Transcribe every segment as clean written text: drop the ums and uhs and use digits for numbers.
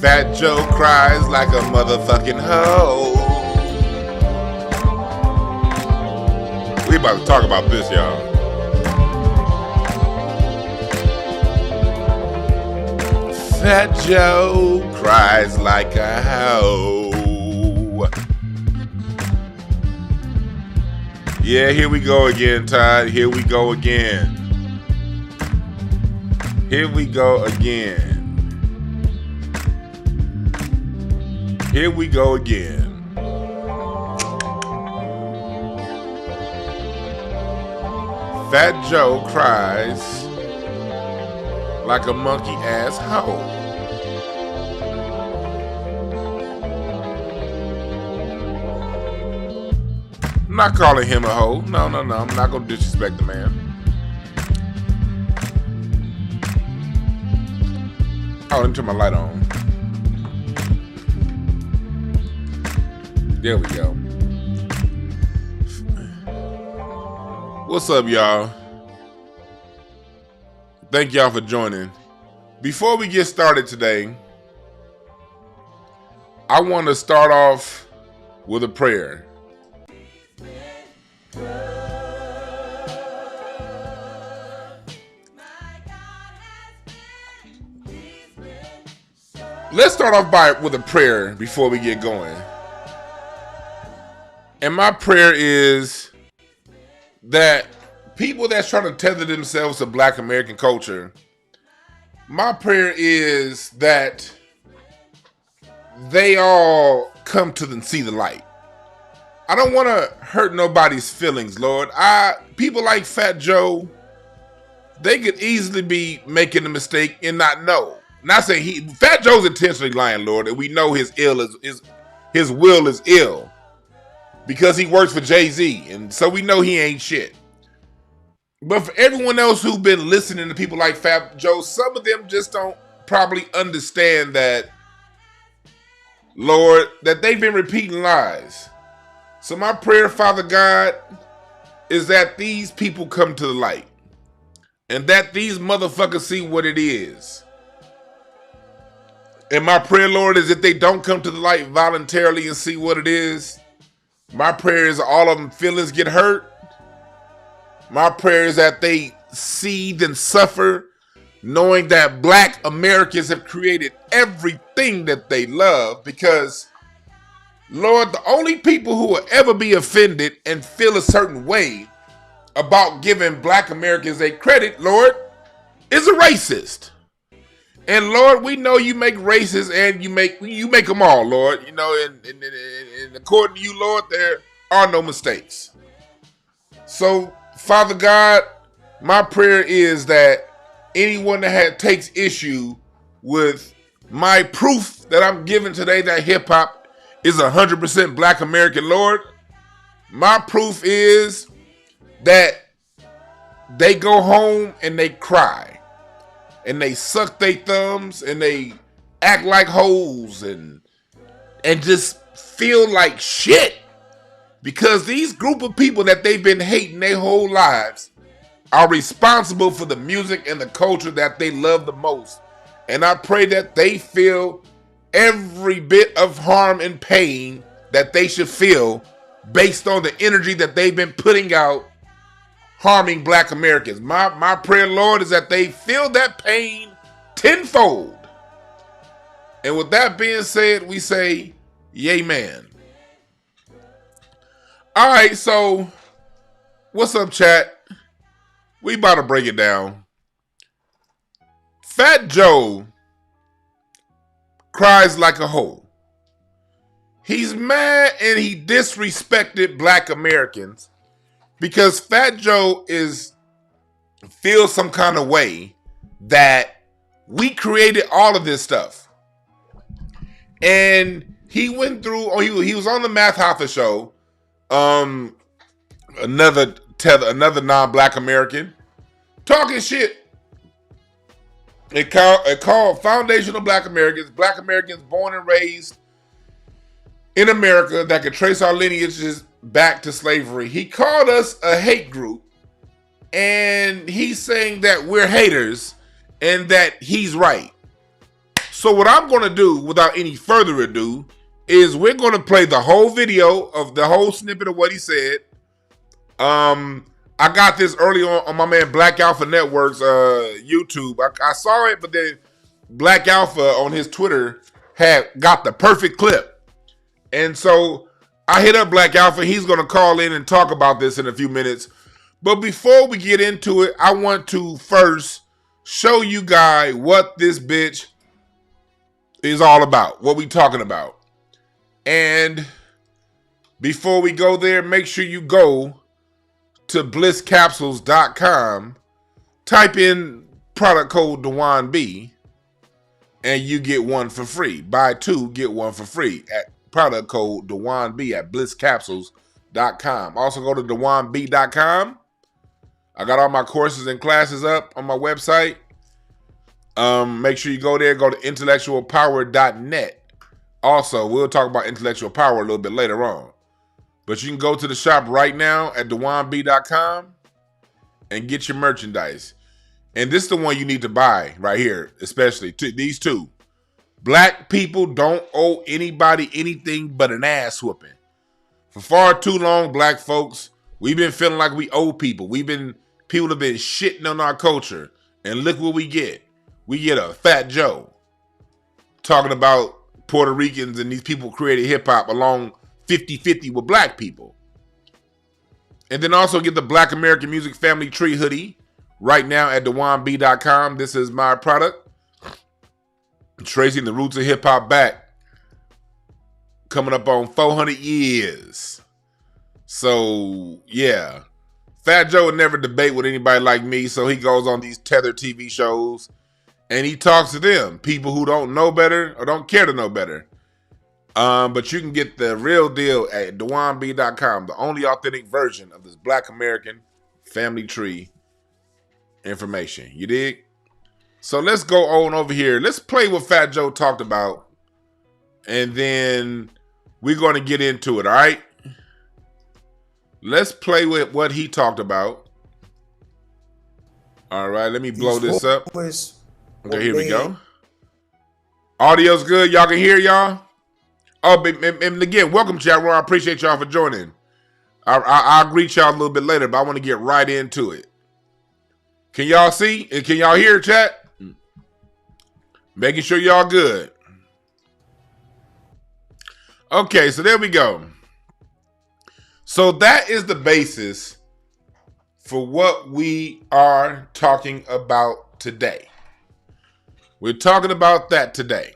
Fat Joe cries like a motherfucking hoe. We about to talk about this, y'all. Fat Joe cries like a hoe. Yeah, here we go again, Todd. Here we go again. Here we go again. Here we go again. Fat Joe cries like a monkey ass hoe. I'm not calling him a hoe. No. I'm not gonna disrespect the man. Oh, let me turn my light on. There we go. What's up, y'all? Thank y'all for joining. Before we get started today, I want to start off with a prayer. Let's start off with a prayer before we get going. And my prayer is that people that's trying to tether themselves to Black American culture, my prayer is that they all come to see the light. I don't want to hurt nobody's feelings, Lord. People like Fat Joe, they could easily be making a mistake and not know. Not saying Fat Joe's intentionally lying, Lord, and we know his will is ill because he works for Jay-Z, and so we know he ain't shit. But for everyone else who's been listening to people like Fat Joe, some of them just don't probably understand that, Lord, that they've been repeating lies. So my prayer, Father God, is that these people come to the light and that these motherfuckers see what it is. And my prayer, Lord, is if they don't come to the light voluntarily and see what it is, my prayer is all of them feelings get hurt. My prayer is that they seethe and suffer, knowing that Black Americans have created everything that they love, because, Lord, the only people who will ever be offended and feel a certain way about giving Black Americans a credit, Lord, is a racist. And Lord, we know you make races and you make them all, Lord. You know, and according to you, Lord, there are no mistakes. So, Father God, my prayer is that anyone that takes issue with my proof that I'm giving today that hip hop is 100% Black American, Lord, my proof is that they go home and they cry. And they suck their thumbs and they act like hoes and just feel like shit. Because these group of people that they've been hating their whole lives are responsible for the music and the culture that they love the most. And I pray that they feel every bit of harm and pain that they should feel based on the energy that they've been putting out harming Black Americans. My prayer, Lord, is that they feel that pain tenfold. And with that being said, we say, yay, man. All right, so what's up, chat? We about to break it down. Fat Joe cries like a hoe. He's mad and he disrespected Black Americans because Fat Joe feels some kind of way that we created all of this stuff. And he went through, he was on the Math Hoffa show, another non-Black American, talking shit. It called Foundational Black Americans born and raised in America that could trace our lineages back to slavery. He called us a hate group, and he's saying that we're haters and that he's right. So what I'm going to do, without any further ado, is we're going to play the whole video of the whole snippet of what he said. I got this early on my man Black Alpha Network's YouTube. I saw it, but then Black Alpha on his Twitter had got the perfect clip. And so I hit up Black Alpha. He's going to call in and talk about this in a few minutes. But before we get into it, I want to first show you guys what this bitch is all about, what we talking about. And before we go there, make sure you go to blisscapsules.com, type in product code DeJuan and you get one for free. Buy two, get one for free at product code DeJuan at blisscapsules.com. Also go to DeJuanB.com. I got all my courses and classes up on my website. Make sure you go there, go to intellectualpower.net. Also, we'll talk about intellectual power a little bit later on. But you can go to the shop right now at DeJuanB.com and get your merchandise. And this is the one you need to buy right here, especially these two. Black people don't owe anybody anything but an ass whooping. For far too long, black folks, we've been feeling like we owe people. People have been shitting on our culture. And look what we get. We get a Fat Joe talking about Puerto Ricans and these people created hip hop along 50-50 with black people. And then also get the Black American Music Family Tree hoodie right now at DeJuanB.com. This is my product. Tracing the roots of hip hop back. Coming up on 400 years. So, yeah. Fat Joe would never debate with anybody like me, so he goes on these tethered TV shows and he talks to them, people who don't know better or don't care to know better. But you can get the real deal at DeJuanB.com, the only authentic version of this Black American family tree information. You dig? So let's go on over here. Let's play what Fat Joe talked about, and then we're going to get into it, all right? Let's play with what he talked about. All right, let me blow this up. Okay, here we go. Audio's good. Y'all can hear y'all? Oh, and again, welcome, chat room. I appreciate y'all for joining. I'll greet y'all a little bit later, but I want to get right into it. Can y'all see? And can y'all hear, chat? Making sure y'all good. Okay, so there we go. So that is the basis for what we are talking about today. We're talking about that today.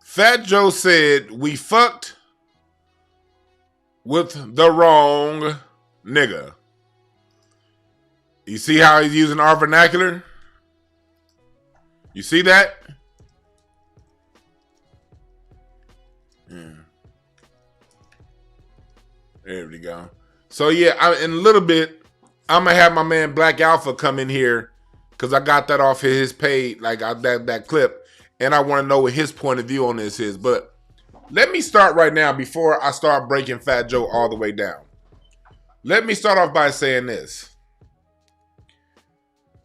Fat Joe said we fucked with the wrong nigga. You see how he's using our vernacular? You see that? Yeah. There we go. So yeah, in a little bit, I'm gonna have my man Black Alpha come in here because I got that off of his page, like that clip, and I want to know what his point of view on this is. But let me start right now before I start breaking Fat Joe all the way down. Let me start off by saying this.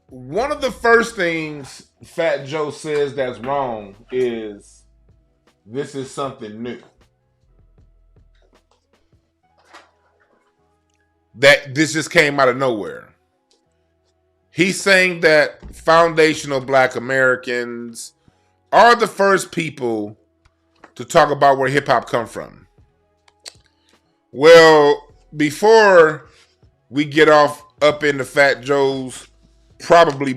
One of the first things Fat Joe says that's wrong is this is something new. That this just came out of nowhere. He's saying that foundational Black Americans are the first people to talk about where hip hop come from. Well, before we get off up into Fat Joe's probably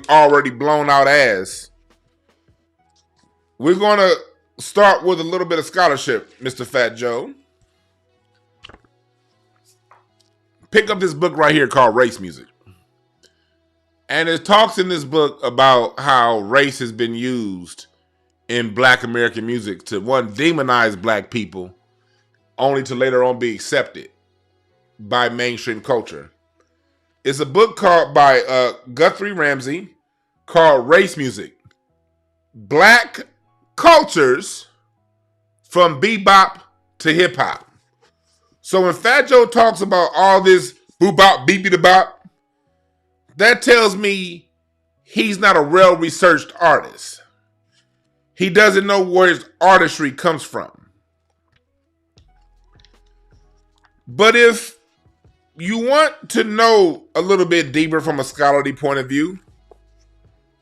already blown out ass, we're going to start with a little bit of scholarship, Mr. Fat Joe. Pick up this book right here called Race Music. And it talks in this book about how race has been used in Black American music to, one, demonize Black people, only to later on be accepted by mainstream culture. It's a book called by Guthrie Ramsey called Race Music. Black Cultures from Bebop to Hip Hop. So when Fat Joe talks about all this boo-bop, beepy-da-bop, that tells me he's not a well-researched artist. He doesn't know where his artistry comes from. But if you want to know a little bit deeper from a scholarly point of view,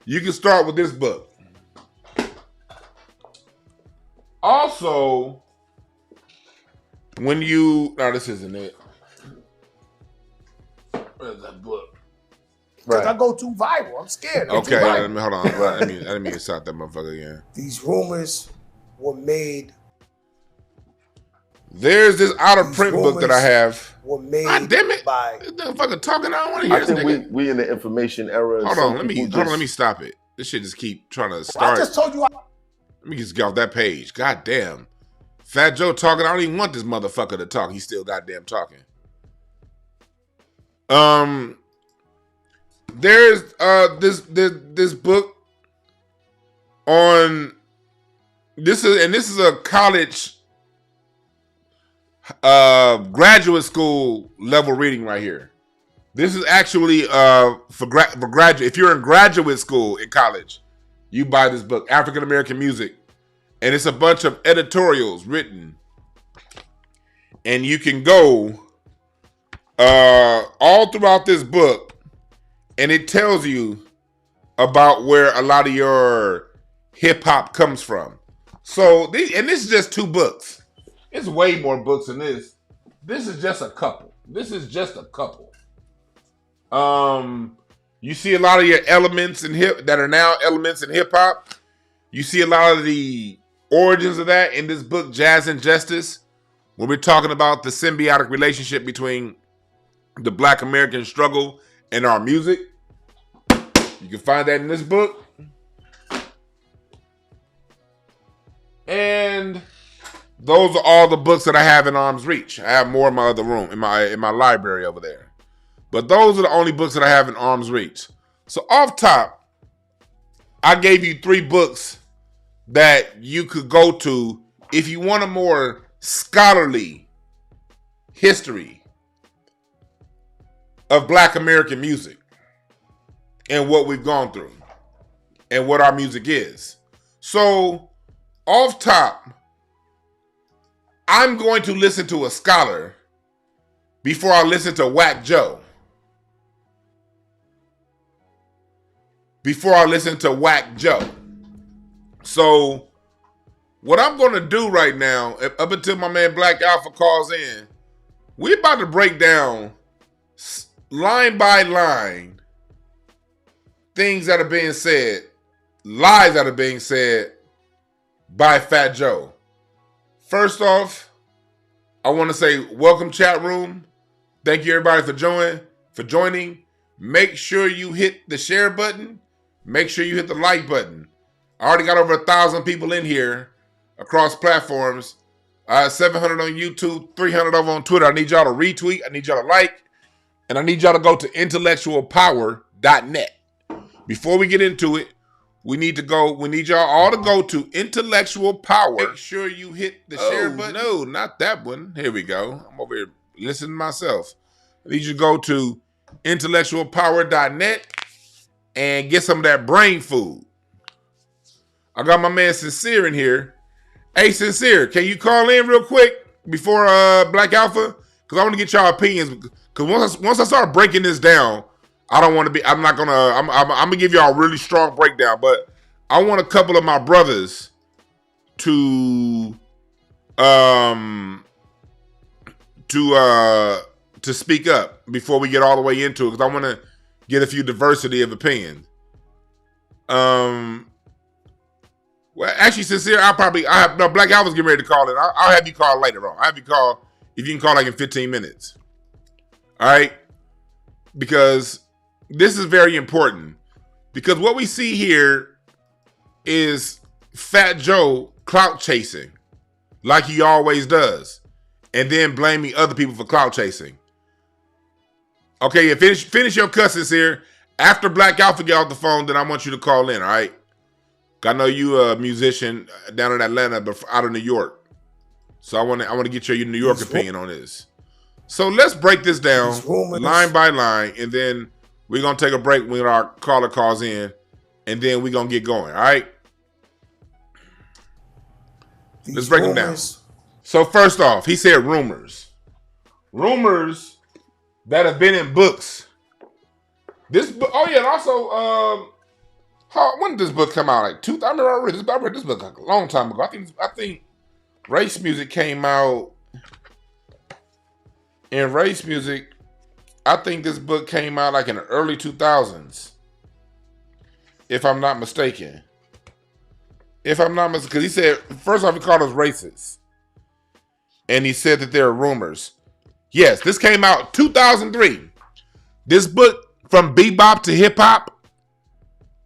you can start with this book. Also, when you... No, this isn't it. Where's that book? Because I go too viral. I'm scared. Okay, hold on. I didn't mean to stop that motherfucker again. These rumors were made. There's this out of print book that I have. Were made God damn it! By this motherfucker talking. I don't want to hear this nigga. I think we in the information era. Hold on, let me stop it. This shit just keep trying to start. I just told you. Let me just get off that page. God damn. Fat Joe talking. I don't even want this motherfucker to talk. He's still goddamn talking. There's this book on this is a college graduate school level reading right here. This is actually for graduate. If you're in graduate school in college, you buy this book, African American Music, and it's a bunch of editorials written, and you can go all throughout this book. And it tells you about where a lot of your hip hop comes from. So, this is just 2 books. It's way more books than this. This is just a couple. You see a lot of your elements in that are now elements in hip hop. You see a lot of the origins of that in this book, Jazz and Justice, when we're talking about the symbiotic relationship between the Black American struggle and our music. You can find that in this book. And those are all the books that I have in arm's reach. I have more in my other room, in my library over there. But those are the only books that I have in arm's reach. So off top, I gave you 3 books that you could go to if you want a more scholarly history of Black American music and what we've gone through and what our music is. So, off top, I'm going to listen to a scholar before I listen to Whack Joe. So, what I'm going to do right now, up until my man Black Alpha calls in, we're about to break down line by line things that are being said, lies that are being said by Fat Joe. First off, I want to say welcome chat room. Thank you everybody for joining. Make sure you hit the share button. Make sure you hit the like button. I already got over 1,000 people in here across platforms. 700 on YouTube, 300 over on Twitter. I need y'all to retweet. I need y'all to like. And I need y'all to go to intellectualpower.net. Before we get into it, we need y'all all to go to Intellectual Power. Make sure you hit the share button. No, not that one. Here we go. I'm over here listening to myself. I need you to go to intellectualpower.net and get some of that brain food. I got my man Sincere in here. Hey, Sincere, can you call in real quick before Black Alpha? Because I want to get y'all opinions. Because once I start breaking this down, I'm gonna give y'all a really strong breakdown, but I want a couple of my brothers to speak up before we get all the way into it, because I want to get a few diversity of opinion. Well, actually, Sincere, Black Alpha's getting ready to call in. I'll have you call later on. I'll have you call, if you can call like in 15 minutes. All right? Because this is very important. Because what we see here is Fat Joe clout chasing, like he always does, and then blaming other people for clout chasing. Okay, finish your cussings here. After Black Alpha get off the phone, then I want you to call in, all right? I know you a musician down in Atlanta, but out of New York. So I want to get your New York opinion on this. So let's break this down line by line, and then we're going to take a break when our caller calls in, and then we're going to get going, all right? Let's break them down. So first off, he said rumors. Rumors that have been in books. This book, oh yeah, and also, when did this book come out? Like I remember I read this book a long time ago. I think Race Music came out. In Race Music, I think this book came out like in the early 2000s. If I'm not mistaken. Because he said, first off, he called us racist. And he said that there are rumors. Yes, this came out 2003. This book, From Bebop to Hip Hop,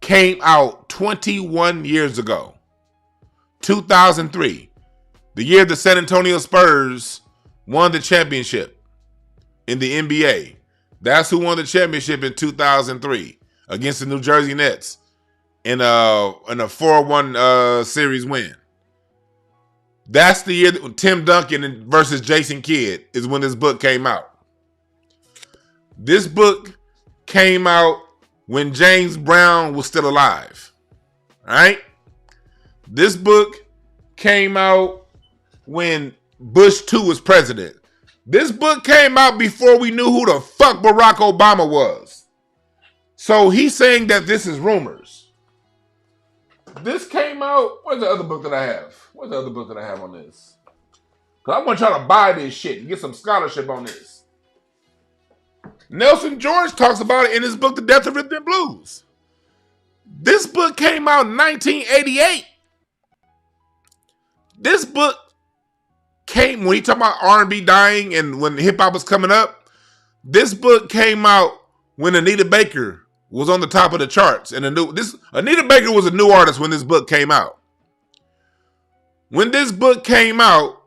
came out 21 years ago. 2003. The year the San Antonio Spurs won the championship in the NBA. That's who won the championship in 2003 against the New Jersey Nets in a 4-1 series win. That's the year that Tim Duncan versus Jason Kidd is when this book came out. This book came out when James Brown was still alive. All right? This book came out when Bush II was president. This book came out before we knew who the fuck Barack Obama was. So he's saying that this is rumors. This came out. Where's the other book that I have? Where's the other book that I have on this? Because I want to try to buy this shit and get some scholarship on this. Nelson George talks about it in his book, The Death of Rhythm and Blues. This book came out in 1988. This book came when he talking about R&B dying and when hip hop was coming up. This book came out when Anita Baker was on the top of the charts, and Anita Baker was a new artist when this book came out. When this book came out,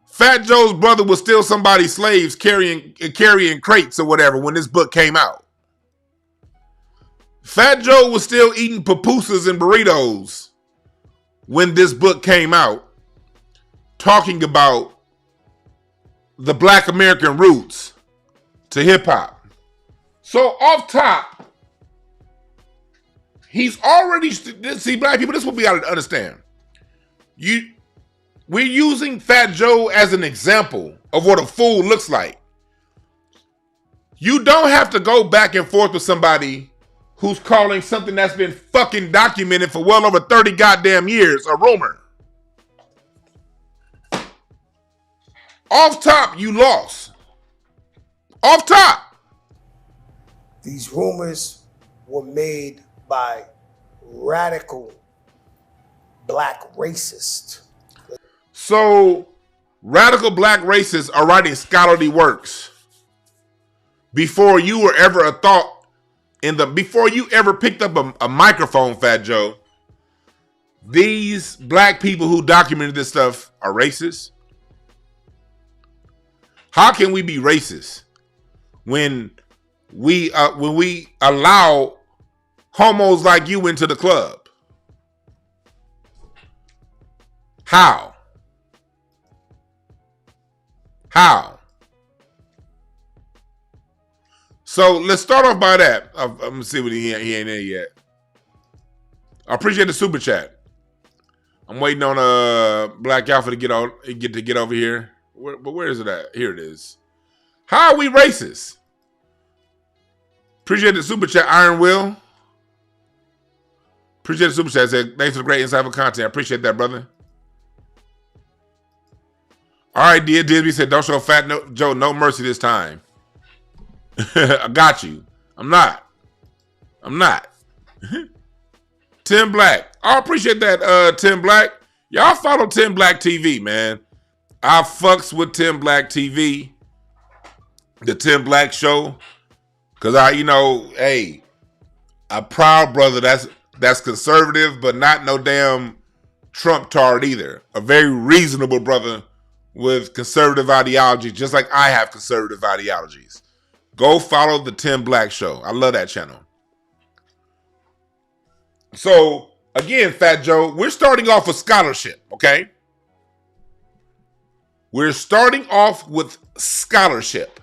Fat Joe's brother was still somebody's slaves carrying crates or whatever when this book came out. Fat Joe was still eating pupusas and burritos when this book came out, talking about the Black American roots to hip hop. So off top, he's already, see, black people, this is what we got to understand. We're using Fat Joe as an example of what a fool looks like. You don't have to go back and forth with somebody who's calling something that's been fucking documented for well over 30 goddamn years a rumor. Off top, you lost. Off top. These rumors were made by radical black racists. So, radical black racists are writing scholarly works before you were ever a thought before you ever picked up a microphone, Fat Joe. These black people who documented this stuff are racist. How can we be racist when we allow homos like you into the club? How? So let's start off by that. I'm gonna see what he ain't there yet. I appreciate the super chat. I'm waiting on Black Alpha to get over here. But where is it at? Here it is. How are we racist? Appreciate the super chat, Iron Will. Appreciate the super chat. Said, thanks for the great insightful content. I appreciate that, brother. All right, dear Disney said, don't show Fat Joe no mercy this time. I got you. I'm not. Tim Black. I appreciate that, Tim Black. Y'all follow Tim Black TV, man. I fucks with Tim Black TV. The Tim Black Show. Because a proud brother that's conservative, but not no damn Trump tard either. A very reasonable brother with conservative ideology, just like I have conservative ideologies. Go follow the Tim Black Show. I love that channel. So, again, Fat Joe, we're starting off with scholarship, okay? We're starting off with scholarship.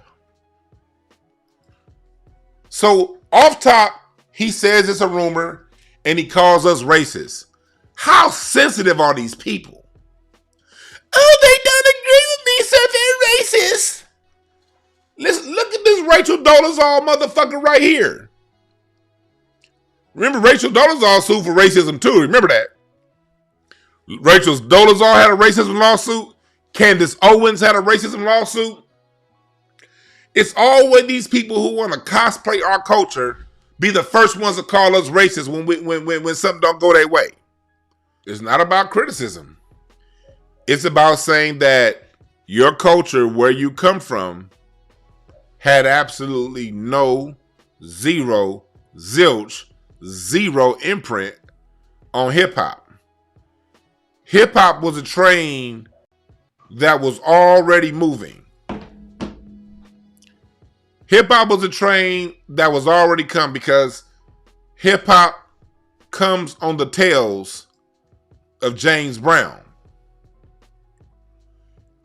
So, off top, he says it's a rumor, and he calls us racist. How sensitive are these people? Oh, they don't agree with me, so they're racist. Listen, look at this Rachel Dolezal motherfucker right here. Remember, Rachel Dolezal sued for racism too. Remember that. Rachel Dolezal had a racism lawsuit. Candace Owens had a racism lawsuit. It's always these people who want to cosplay our culture be the first ones to call us racist when something don't go their way. It's not about criticism. It's about saying that your culture, where you come from, had absolutely no, zero, zilch, zero imprint on hip-hop. Hip-hop was a train that was already moving. Hip-hop was a train that was already come because hip-hop comes on the tails of James Brown.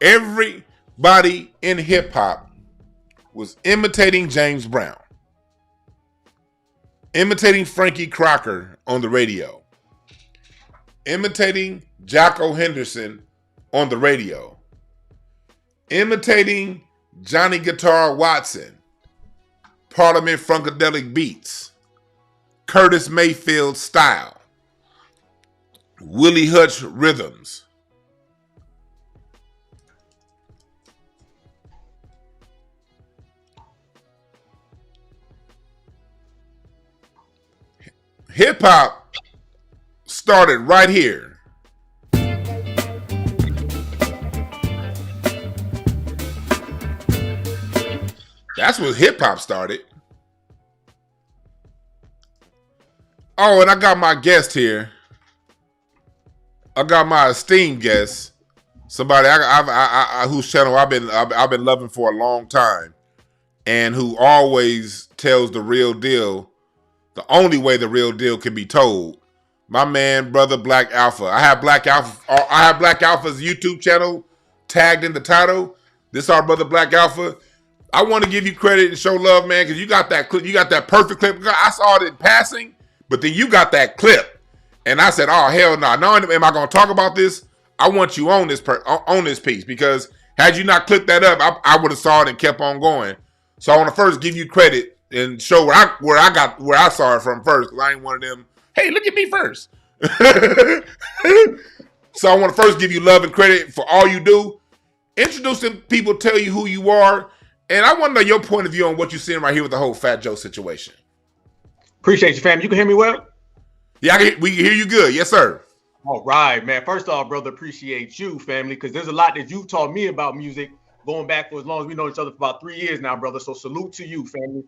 Everybody in hip-hop was imitating James Brown, imitating Frankie Crocker on the radio, imitating Jocko Henderson on the radio, imitating Johnny Guitar Watson, Parliament Funkadelic Beats, Curtis Mayfield Style, Willie Hutch Rhythms. Hip hop started right here. That's where hip hop started. Oh, and I got my guest here. I got my esteemed guest, somebody whose channel I've been loving for a long time, and who always tells the real deal, the only way the real deal can be told. My man, brother Black Alpha. I have Black Alpha's YouTube channel tagged in the title. This our brother Black Alpha. I want to give you credit and show love, man, because you got that clip. You got that perfect clip. I saw it in passing, but then you got that clip. And I said, oh, hell no. Not only am I going to talk about this, I want you on this piece, because had you not clicked that up, I would have saw it and kept on going. So I want to first give you credit and show where I saw it from first, because I ain't one of them, hey, look at me first. So I want to first give you love and credit for all you do. Introducing people, tell you who you are, and I want to know your point of view on what you're seeing right here with the whole Fat Joe situation. Appreciate you, fam. You can hear me well? Yeah, we can hear you good. Yes, sir. All right, man. First off, brother, appreciate you, family, because there's a lot that you've taught me about music going back for as long as we know each other for about 3 years now, brother. So salute to you, family.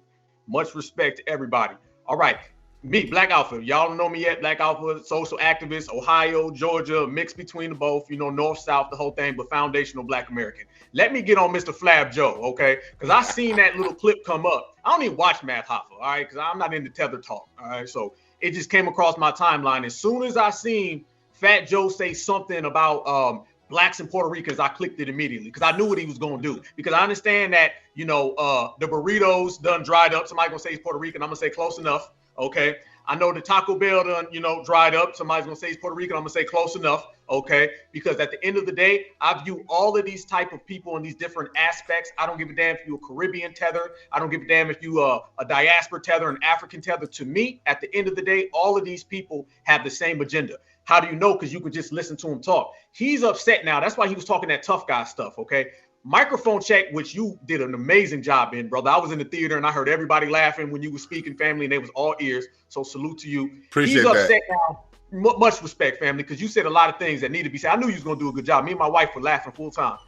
Much respect to everybody. All right. Me, Black Alpha. Y'all don't know me yet. Black Alpha, social activist, Ohio, Georgia, mix between the both, north, south, the whole thing, but foundational Black American. Let me get on Mr. Flab Joe, okay? Because I seen that little clip come up. I don't even watch Math Hoffa, all right? Because I'm not into tether talk, all right? So it just came across my timeline. As soon as I seen Fat Joe say something about Blacks and Puerto Ricans, I clicked it immediately because I knew what he was going to do. Because I understand that, the burritos done dried up. Somebody going to say he's Puerto Rican. I'm going to say close enough, okay? I know the Taco Bell done, dried up. Somebody's going to say he's Puerto Rican. I'm going to say close enough, okay? Because at the end of the day, I view all of these type of people in these different aspects. I don't give a damn if you're a Caribbean tether. I don't give a damn if you a diaspora tether, an African tether. To me, at the end of the day, all of these people have the same agenda. How do you know? Because you can just listen to him talk. He's upset now. That's why he was talking that tough guy stuff, okay? Microphone check, which you did an amazing job in, brother. I was in the theater and I heard everybody laughing when you were speaking, family, and they was all ears. So salute to you. Appreciate that. He's upset now. Much respect, family, because you said a lot of things that need to be said. I knew you was going to do a good job. Me and my wife were laughing full time.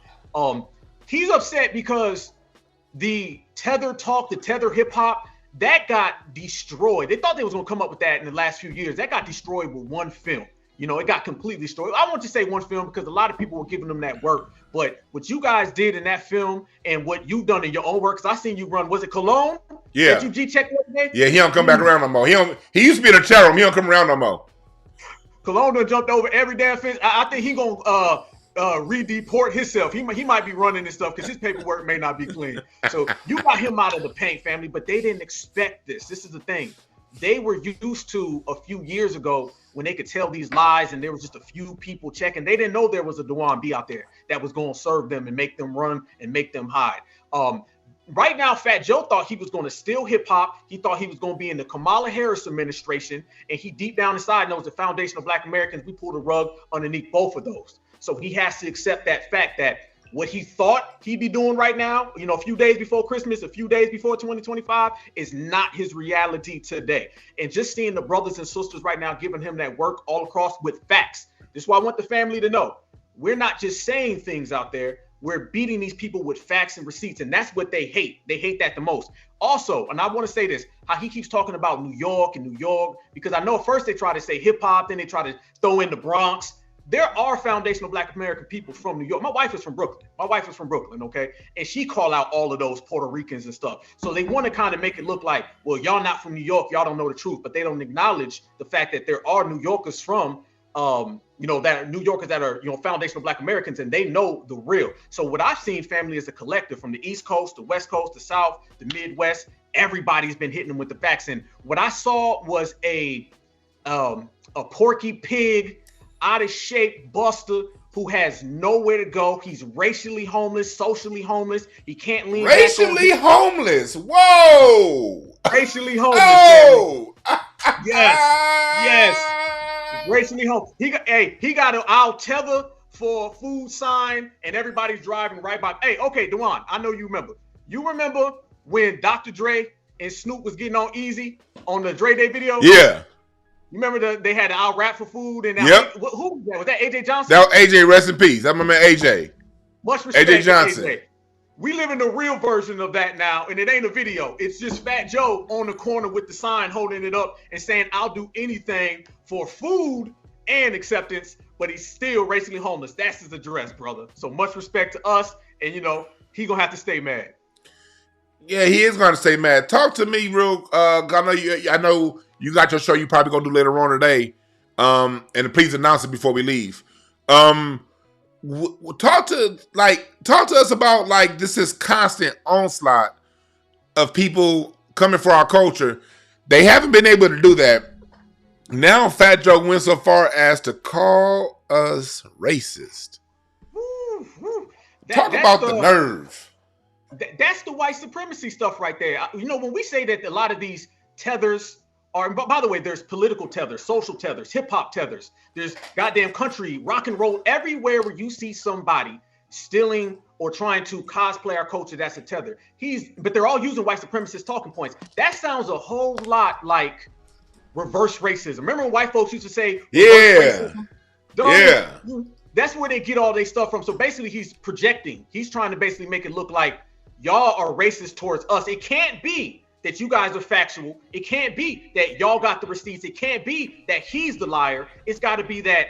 He's upset because the tether talk, the tether hip hop, that got destroyed. They thought they was going to come up with that in the last few years. That got destroyed with one film. It got completely destroyed. I want to say one film because a lot of people were giving them that work. But what you guys did in that film and what you've done in your own work, because I seen you run, was it Cologne? Yeah. That you G-checked the other day? Yeah, he don't come back around no more. He used to be in a chat room. He don't come around no more. Cologne done jumped over every damn fence. I think he going to re-deport himself. He might be running this stuff because his paperwork may not be clean. So you got him out of the paint, family, but they didn't expect this. This is the thing. they were used to a few years ago when they could tell these lies and there was just a few people checking. They didn't know there was a Dewan B out there that was going to serve them and make them run and make them hide. Right now, Fat Joe thought he was going to steal hip hop. He thought he was going to be in the Kamala Harris administration. And he deep down inside knows the foundation of Black Americans. We pulled a rug underneath both of those. So he has to accept that fact that what he thought he'd be doing right now, a few days before Christmas, a few days before 2025, is not his reality today. And just seeing the brothers and sisters right now giving him that work all across with facts. This is why I want the family to know. We're not just saying things out there. We're beating these people with facts and receipts, and that's what they hate. They hate that the most. Also, and I want to say this, how he keeps talking about New York, because I know at first they try to say hip hop, then they try to throw in the Bronx. There are foundational Black American people from New York. My wife is from Brooklyn. Okay? And she call out all of those Puerto Ricans and stuff. So they want to kind of make it look like, well, y'all not from New York, y'all don't know the truth, but they don't acknowledge the fact that there are New Yorkers from that New Yorkers that are, foundational Black Americans, and they know the real. So what I've seen, family, is a collective from the East Coast, the West Coast, the South, the Midwest. Everybody's been hitting them with the facts. And what I saw was a porky pig, out of shape buster who has nowhere to go. He's racially homeless, socially homeless. He can't lean racially homeless. Whoa. Racially homeless. Oh. Yes. Racially homeless. He got an "I'll tether for food" sign, and everybody's driving right by. Hey, okay, Dewan, I know you remember. You remember when Dr. Dre and Snoop was getting on Easy on the Dre Day video? Yeah. You remember they had the "I'll rap for food" and yep. Who was that? Was that AJ Johnson? That was AJ. Rest in peace. That's my man AJ. Much respect, AJ Johnson. AJ. We live in the real version of that now, and it ain't a video. It's just Fat Joe on the corner with the sign holding it up and saying, "I'll do anything for food and acceptance," but he's still racially homeless. That's his address, brother. So much respect to us, and he gonna have to stay mad. Yeah, he is gonna stay mad. Talk to me real. I know you got your show. You probably gonna do later on today. And please announce it before we leave. Talk to us about this constant onslaught of people coming for our culture. They haven't been able to do that. Now Fat Joe went so far as to call us racist. Talk about the nerve. That's the white supremacy stuff right there. When we say that a lot of these tethers are, by the way, there's political tethers, social tethers, hip hop tethers. There's goddamn country, rock and roll. Everywhere where you see somebody stealing or trying to cosplay our culture, that's a tether. But they're all using white supremacist talking points. That sounds a whole lot like reverse racism. Remember when white folks used to say, yeah, yeah. That's where they get all their stuff from. So basically he's projecting. He's trying to basically make it look like y'all are racist towards us. It can't be that you guys are factual. It can't be that y'all got the receipts. It can't be that he's the liar. It's got to be that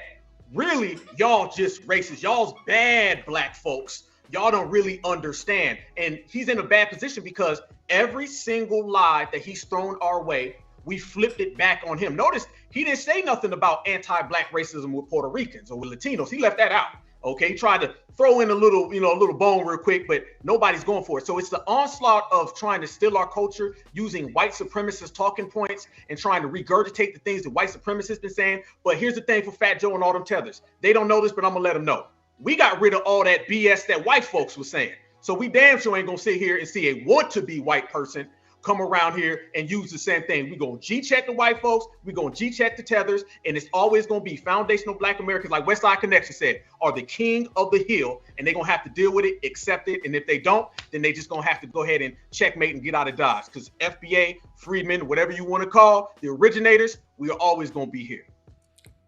really y'all just racist. Y'all's bad Black folks. Y'all don't really understand. And he's in a bad position because every single lie that he's thrown our way, we flipped it back on him. Notice he didn't say nothing about anti-Black racism with Puerto Ricans or with Latinos. He left that out. Okay, he tried to throw in a little bone real quick, but nobody's going for it. So it's the onslaught of trying to steal our culture using white supremacist talking points and trying to regurgitate the things that white supremacists been saying. But here's the thing for Fat Joe and all them tethers. They don't know this, but I'm gonna let them know. We got rid of all that BS that white folks were saying. So we damn sure ain't gonna sit here and see a want-to-be white person come around here and use the same thing. We're going to G-check the white folks. We're going to G-check the tethers. And it's always going to be foundational Black Americans, like Westside Connection said, are the king of the hill. And they're going to have to deal with it, accept it. And if they don't, then they just going to have to go ahead and checkmate and get out of Dodge. Because FBA, Freedmen, whatever you want to call, the originators, we are always going to be here.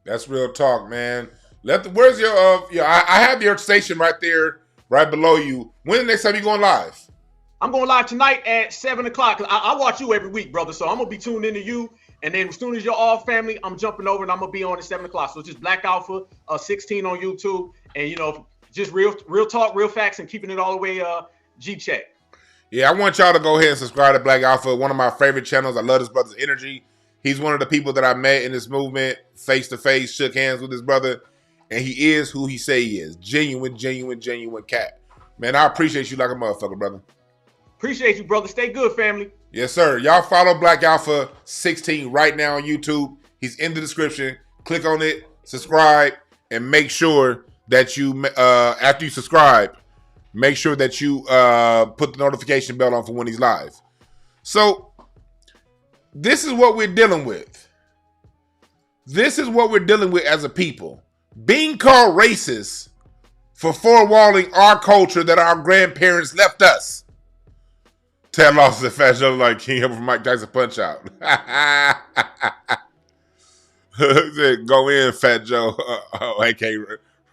That's real talk, man. Where's your, I have your station right there, right below you. When the next time you going live? I'm going live tonight at 7 o'clock. I watch you every week, brother. So I'm going to be tuned into you. And then as soon as you're off, family, I'm jumping over and I'm going to be on at 7 o'clock. So it's just Black Alpha 16 on YouTube. And, just real talk, real facts, and keeping it all the way G-check. Yeah, I want y'all to go ahead and subscribe to Black Alpha, one of my favorite channels. I love this brother's energy. He's one of the people that I met in this movement, face-to-face, shook hands with his brother. And he is who he say he is. Genuine cat. Man, I appreciate you like a motherfucker, brother. Appreciate you, brother. Stay good, family. Yes, sir. Y'all follow Black Alpha 16 right now on YouTube. He's in the description. Click on it, subscribe, and make sure that you, after you subscribe, make sure that you put the notification bell on for when he's live. So, this is what we're dealing with. This is what we're dealing with as a people. Being called racist for forewalling our culture that our grandparents left us. Ted Lawson said Fat Joe like King from Mike Tyson Punch Out. Said, go in, Fat Joe, aka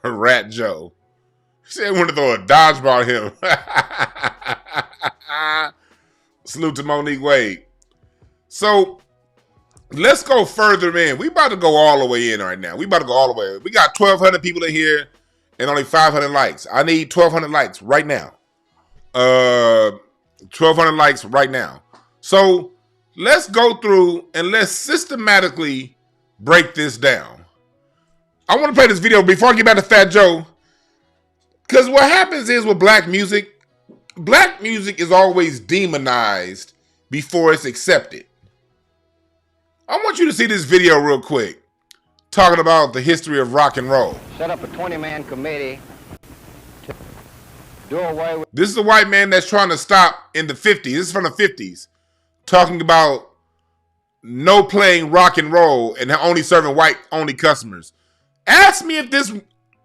Rat Joe. He said, I want to throw a dodgeball at him. Salute to Monique Wade. So, let's go further in. We about to go all the way in right now. We about to go all the way in. We got 1,200 people in here and only 500 likes. I need 1,200 likes right now. 1,200 likes right now. So, let's go through and let's systematically break this down. I want to play this video before I get back to Fat Joe. Because what happens is with black music is always demonized before it's accepted. I want you to see this video real quick, talking about the history of rock and roll. Set up a 20-man committee to do away with... This is a white man that's trying to stop in the 50s. This is from the 50s, talking about no playing rock and roll and only serving white-only customers. Ask me if this,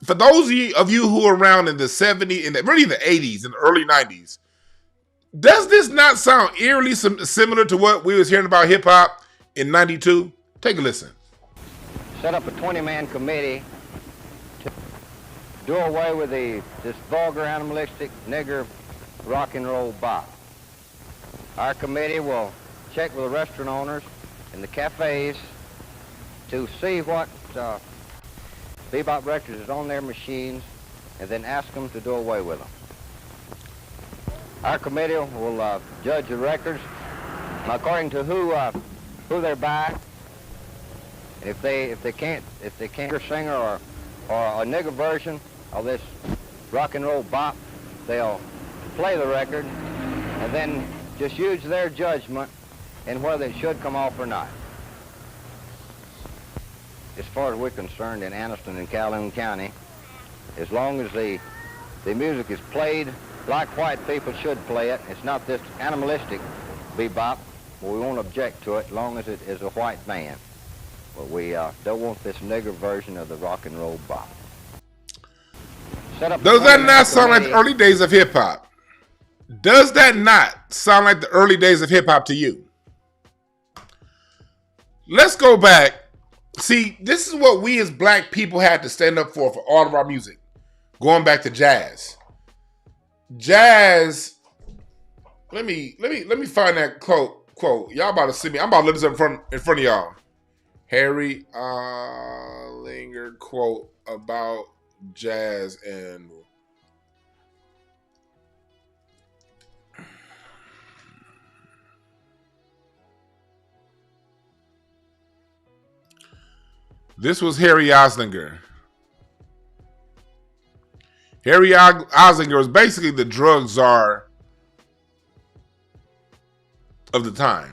for those of you who are around in the 70s, and really the 80s and the early 90s, does this not sound eerily similar to what we was hearing about hip-hop in 92? Take a listen. Set up a 20-man committee to do away with this vulgar, animalistic, nigger rock and roll bop. Our committee will check with the restaurant owners and the cafes to see what bebop records is on their machines and then ask them to do away with them. Our committee will judge the records according to who they're by. And if they can't a singer or a nigger version of this rock and roll bop, they'll play the record and then just use their judgment in whether it should come off or not. As far as we're concerned in Anniston and Calhoun County, as long as the music is played like white people should play it, it's not this animalistic bebop, well, we won't object to it as long as it is a white band. But we don't want this nigger version of the rock and roll bop. Does that not sound like the early days of hip-hop? Does that not sound like the early days of hip-hop to you? Let's go back. See, this is what we as black people had to stand up for all of our music. Going back to jazz. Jazz, let me find that quote. Y'all about to see me. I'm about to let this in front of y'all. Harry Linger quote about jazz and this was Harry Oslinger. Harry Oslinger was basically the drug czar of the time.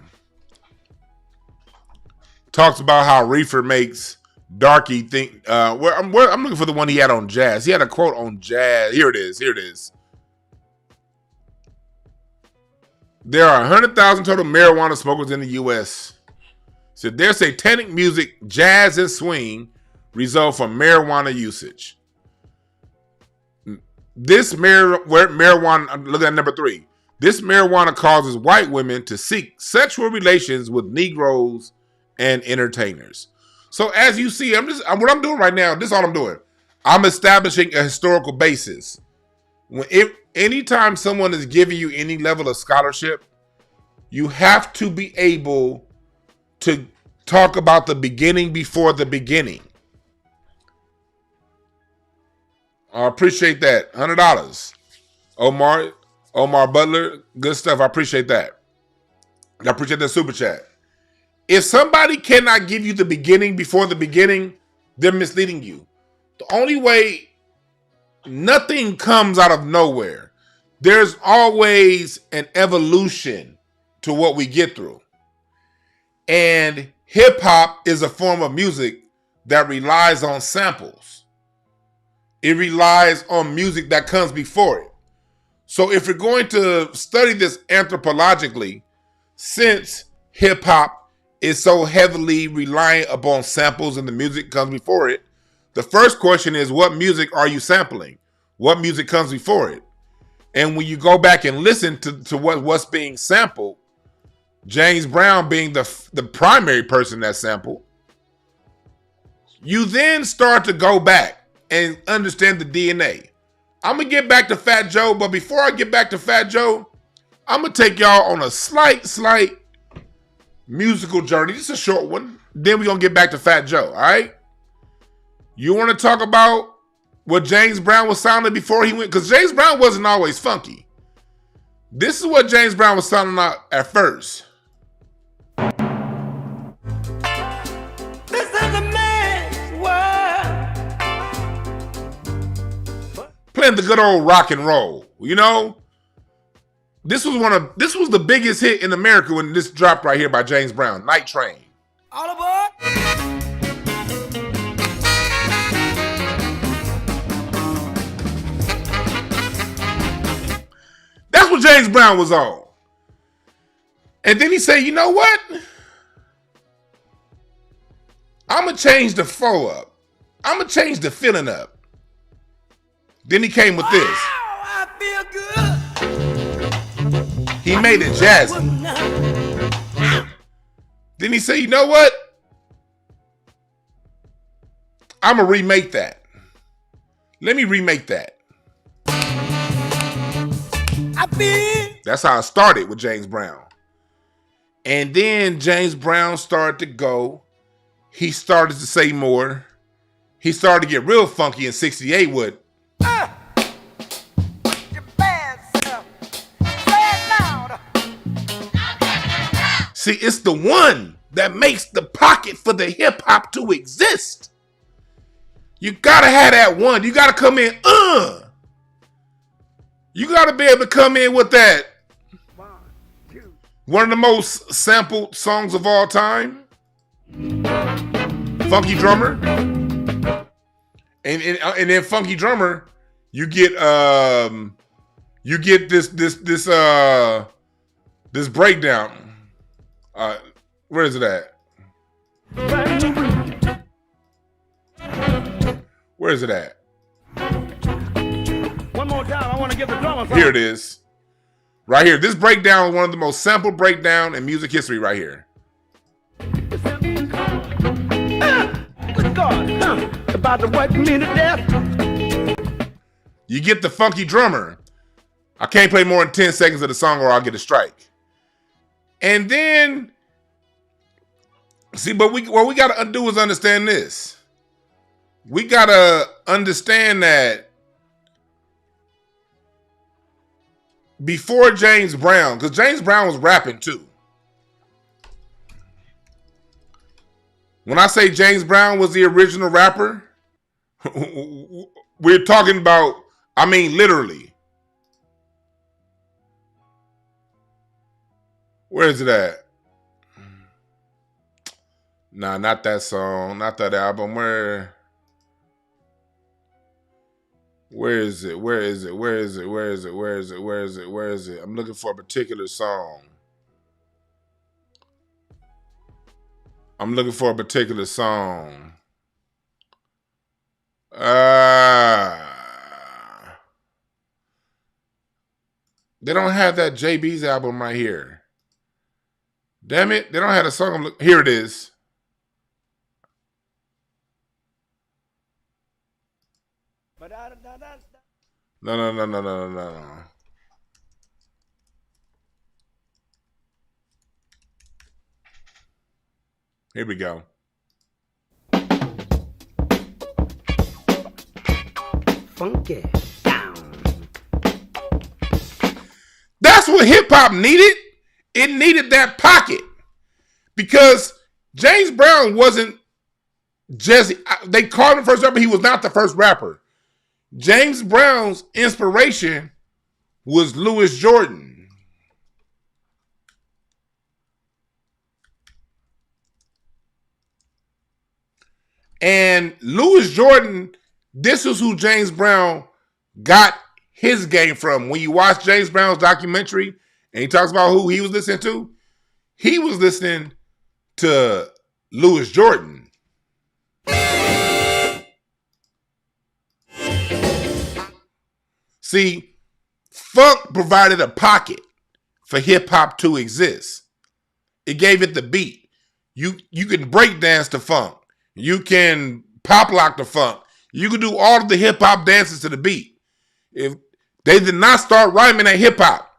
Talks about how reefer makes darky think. I'm looking for the one he had on jazz. He had a quote on jazz. Here it is. There are 100,000 total marijuana smokers in the U.S. So their satanic music, jazz and swing, result from marijuana usage. This marijuana, look at number 3. This marijuana causes white women to seek sexual relations with Negroes and entertainers. So as you see, what I'm doing right now, this is all I'm doing. I'm establishing a historical basis. Anytime someone is giving you any level of scholarship, you have to be able to talk about the beginning before the beginning. I appreciate that. $100. Omar Butler, good stuff. I appreciate that. I appreciate that super chat. If somebody cannot give you the beginning before the beginning, they're misleading you. The only way, nothing comes out of nowhere. There's always an evolution to what we get through. And hip hop is a form of music that relies on samples. It relies on music that comes before it. So if you're going to study this anthropologically, since hip hop is so heavily reliant upon samples and the music comes before it, the first question is, what music are you sampling? What music comes before it? And when you go back and listen to what's being sampled, James Brown being the primary person that sampled, you then start to go back and understand the DNA. I'm going to get back to Fat Joe, but before I get back to Fat Joe, I'm going to take y'all on a slight musical journey. Just a short one. Then we're going to get back to Fat Joe, all right? You want to talk about what James Brown was sounding before he went? Because James Brown wasn't always funky. This is what James Brown was sounding out at first. This is a man's world. Playing the good old rock and roll, you know? This was the biggest hit in America when this dropped right here by James Brown, Night Train. All aboard. That's what James Brown was on. And then he said, you know what? I'm going to change the flow up. I'm going to change the feeling up. Then he came with this. I feel good. He made it jazzy. Then he said, you know what? I'm going to remake that. Let me remake that. That's how it started with James Brown. And then James Brown started to go. He started to say more. He started to get real funky in 68 with See, it's the one that makes the pocket for the hip hop to exist. You gotta have that one. You gotta come in, You gotta be able to come in with that. One of the most sampled songs of all time. Funky Drummer. And then Funky Drummer, you get this breakdown. Where is it at? Where is it at? One more time, I want to get the drummer. Here it is. Right here. This breakdown is one of the most sampled breakdown in music history right here. Good God, about to work me to death. You get the Funky Drummer. I can't play more than 10 seconds of the song or I'll get a strike. And then, see, but what we got to do is understand this. We got to understand that before James Brown, because James Brown was rapping too. When I say James Brown was the original rapper, we're talking about, I mean, literally. Where is it at? Nah, not that song, not that album. Where is it? Where is it? Where is it? Where is it? Where is it? Where is it? Where is it? I'm looking for a particular song. I'm looking for a particular song. They don't have that JB's album right here. Damn it, they don't have a song. Here it is. No. Here we go. Funky down. That's what hip hop needed. It needed that pocket because James Brown wasn't just, they called him first rapper. He was not the first rapper. James Brown's inspiration was Louis Jordan. And Louis Jordan, this is who James Brown got his game from. When you watch James Brown's documentary and he talks about who he was listening to, he was listening to Louis Jordan. See, funk provided a pocket for hip hop to exist. It gave it the beat. You can break dance to funk. You can pop lock the funk. You can do all of the hip hop dances to the beat. If they did not start rhyming at hip hop,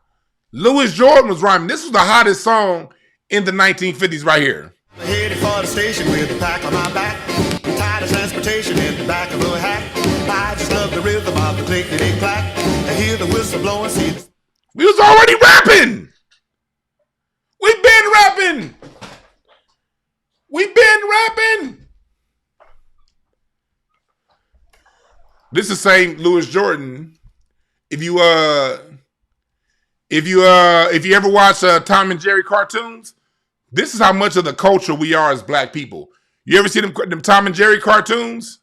Louis Jordan was rhyming. This was the hottest song in the 1950s right here. Headed for the station with a pack on my back. Tired of transportation in the back of a hack. I just love the rhythm of the click-a-ding-clack. I hear the whistle blowing, see the... We was already rapping. We've been rapping. We've been rapping. This is saying Louis Jordan. If you ever watch Tom and Jerry cartoons, this is how much of the culture we are as black people. You ever see them Tom and Jerry cartoons?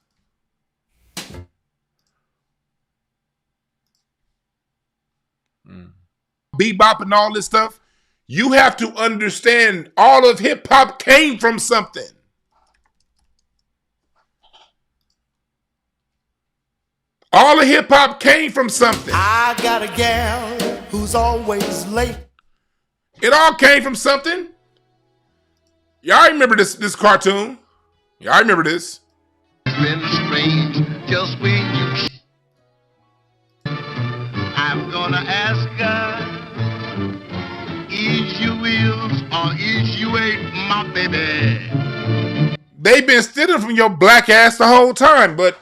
Bebop and all this stuff. You have to understand all of hip hop came from something. All of hip hop came from something. I got a gal who's always late. It all came from something. Y'all remember this cartoon? Y'all remember this? Been strange, just when you... I'm gonna ask her, is you is or is you ain't my baby? They've been stealing from your black ass the whole time, but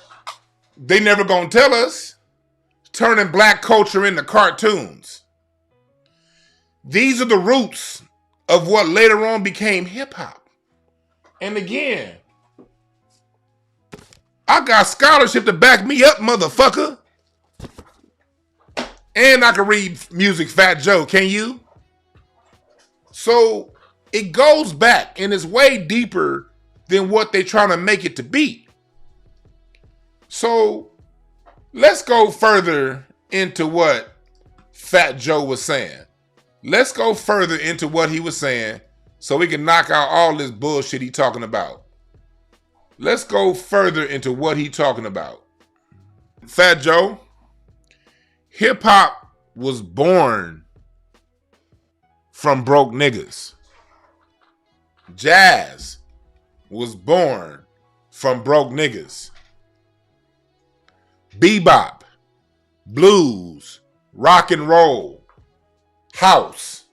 they never gonna tell us. Turning black culture into cartoons. These are the roots of what later on became hip hop. And again, I got scholarship to back me up, motherfucker. And I can read music, Fat Joe, can you? So it goes back and it's way deeper than what they're trying to make it to be. So let's go further into what Fat Joe was saying. Let's go further into what he was saying so we can knock out all this bullshit he talking about. Let's go further into what he talking about. Fat Joe, hip hop was born from broke niggas. Jazz was born from broke niggas. Bebop, blues, rock and roll, house,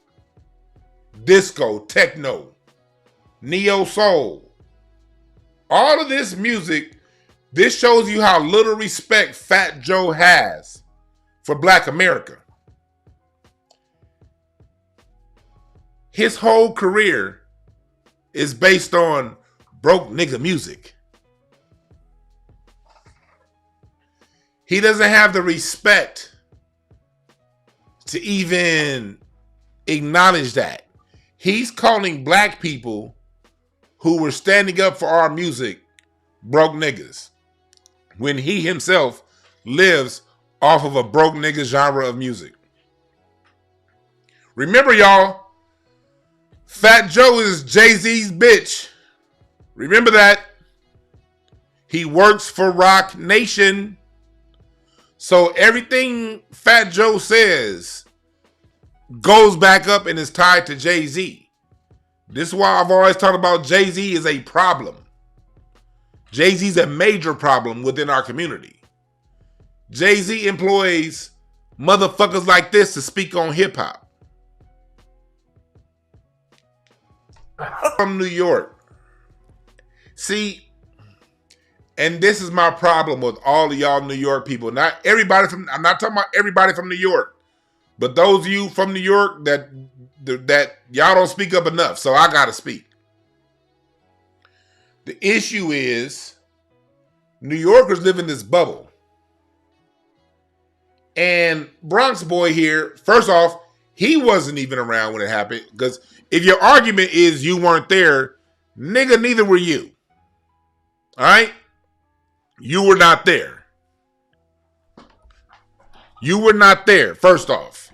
disco, techno, neo soul. All of this music, this shows you how little respect Fat Joe has for Black America. His whole career is based on broke nigga music. He doesn't have the respect to even acknowledge that. He's calling black people who were standing up for our music broke niggas, when he himself lives off of a broke nigga genre of music. Remember, y'all, Fat Joe is Jay-Z's bitch. Remember that. He works for Roc Nation. So everything Fat Joe says goes back up and is tied to Jay-Z. This is why I've always talked about Jay-Z is a problem. Jay-Z's a major problem within our community. Jay-Z employs motherfuckers like this to speak on hip-hop. From New York. See, and this is my problem with all of y'all New York people. Not everybody from, I'm not talking about everybody from New York, but those of you from New York that y'all don't speak up enough, so I gotta speak. The issue is New Yorkers live in this bubble. And Bronx boy here, first off, he wasn't even around when it happened, because if your argument is you weren't there, nigga, neither were you. All right? You were not there. You were not there, first off.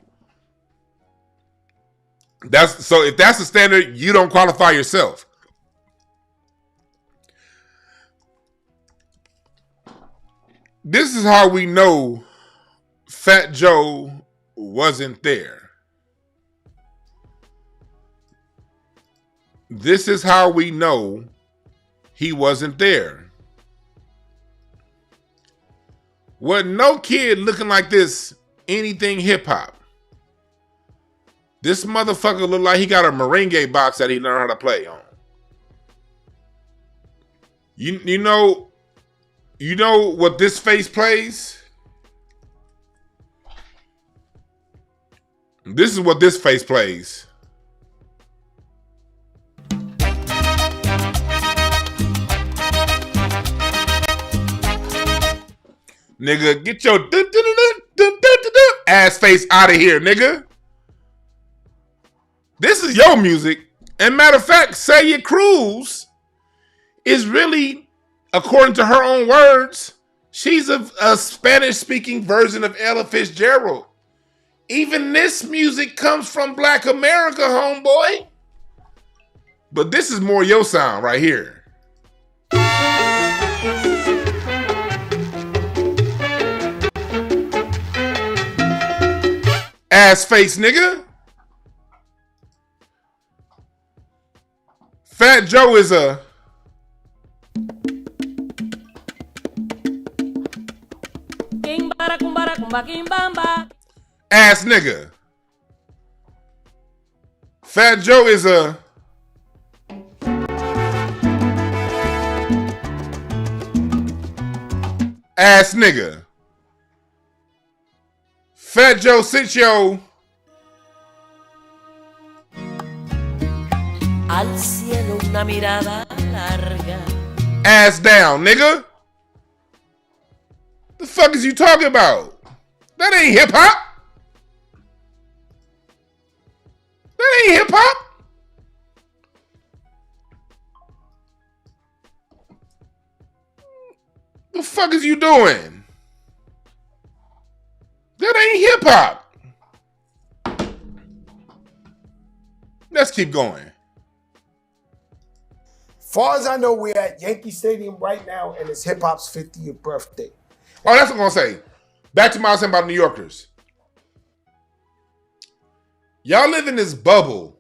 So if that's the standard, you don't qualify yourself. This is how we know Fat Joe wasn't there. This is how we know he wasn't there. Wasn't no kid looking like this, anything hip hop. This motherfucker looked like he got a merengue box that he learned how to play on. You know what this face plays? This is what this face plays. Nigga, get your ass face out of here, nigga. This is your music. And matter of fact, Celia Cruz is really, according to her own words, she's a Spanish-speaking version of Ella Fitzgerald. Even this music comes from Black America, homeboy. But this is more your sound right here. Ass face, nigga. Fat Joe is a ass nigga. Fat Joe is a ass nigga. Fat Joe, sit your al cielo una mirada larga. Ass down, nigga. The fuck is you talking about? That ain't hip hop. That ain't hip hop. The fuck is you doing? That ain't hip hop. Let's keep going. Far as I know, we're at Yankee Stadium right now, and it's hip hop's 50th birthday. Oh, that's what I'm gonna say. Back to my saying about New Yorkers. Y'all live in this bubble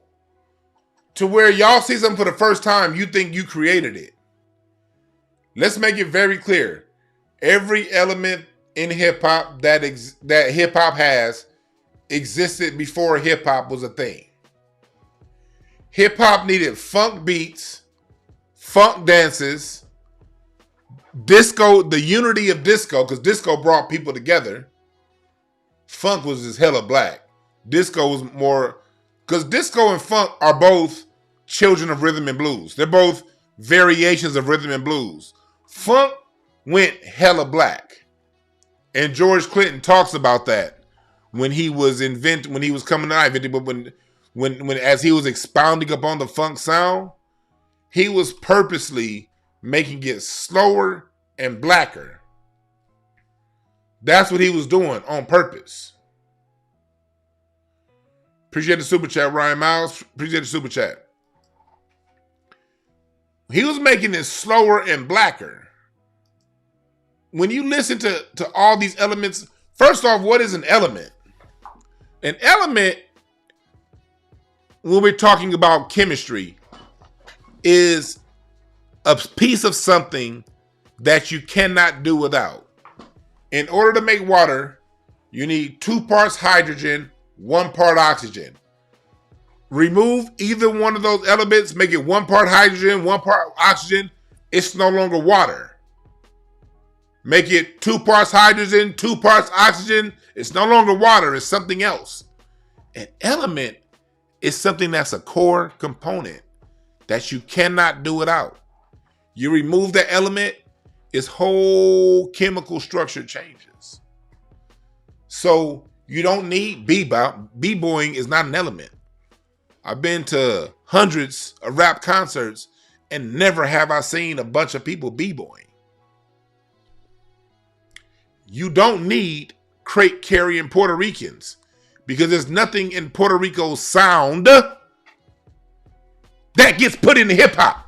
to where y'all see something for the first time, you think you created it. Let's make it very clear. Every element in hip hop that hip hop has existed before hip hop was a thing. Hip hop needed funk beats, funk dances, disco, the unity of disco, because disco brought people together. Funk was just hella black. Disco was more, because disco and funk are both children of rhythm and blues. They're both variations of rhythm and blues. Funk went hella black. And George Clinton talks about that when he was coming to but when as he was expounding upon the funk sound, he was purposely making it slower and blacker. That's what he was doing on purpose. Appreciate the super chat, Ryan Miles. Appreciate the super chat. He was making it slower and blacker. When you listen to all these elements, first off, what is an element? An element, when we're talking about chemistry, is a piece of something that you cannot do without. In order to make water, you need 2 parts hydrogen, 1 part oxygen. Remove either one of those elements, make it 1 part hydrogen, 1 part oxygen, it's no longer water. Make it 2 parts hydrogen, 2 parts oxygen, it's no longer water, it's something else. An element is something that's a core component that you cannot do without. You remove the element, its whole chemical structure changes. So you don't need bebop. B-boying is not an element. I've been to hundreds of rap concerts, and never have I seen a bunch of people b-boying. You don't need crate carrying Puerto Ricans because there's nothing in Puerto Rico's sound that gets put into hip hop.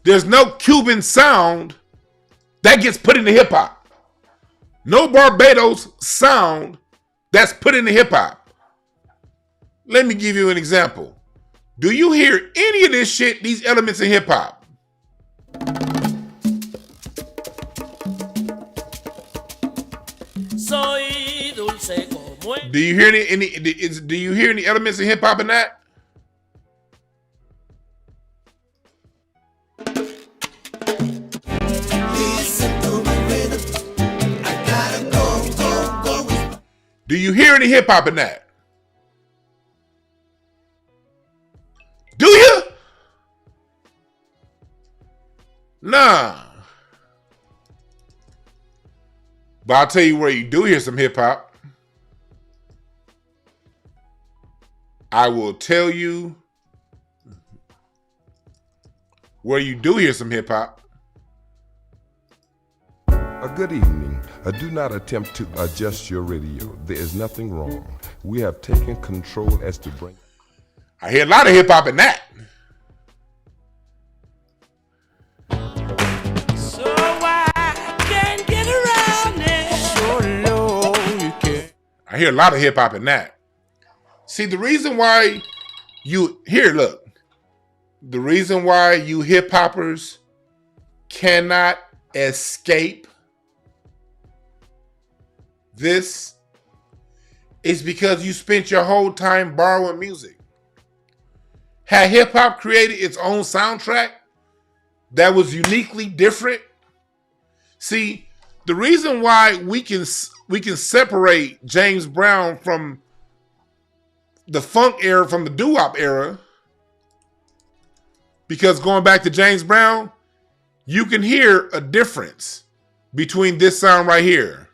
There's no Cuban sound that gets put into hip hop. No Barbados sound that's put into hip hop. Let me give you an example. Do you hear any of this shit, these elements in hip hop? Do you hear do you hear any elements in hip hop in that? Do you hear any hip hop in that? Do you? Nah. But I'll tell you where you do hear some hip hop. I will tell you where you do hear some hip hop. A good evening. Do not attempt to adjust your radio. There is nothing wrong. We have taken control as to bring. I hear a lot of hip hop in that. So I can't get around it. So low you can. I hear a lot of hip hop in that. See, the reason why you look, the reason why you hip hoppers cannot escape this is because you spent your whole time borrowing music. Had hip hop created its own soundtrack that was uniquely different? See, the reason why we can separate James Brown from the funk era from the doo-wop era, because going back to James Brown, you can hear a difference between this sound right here.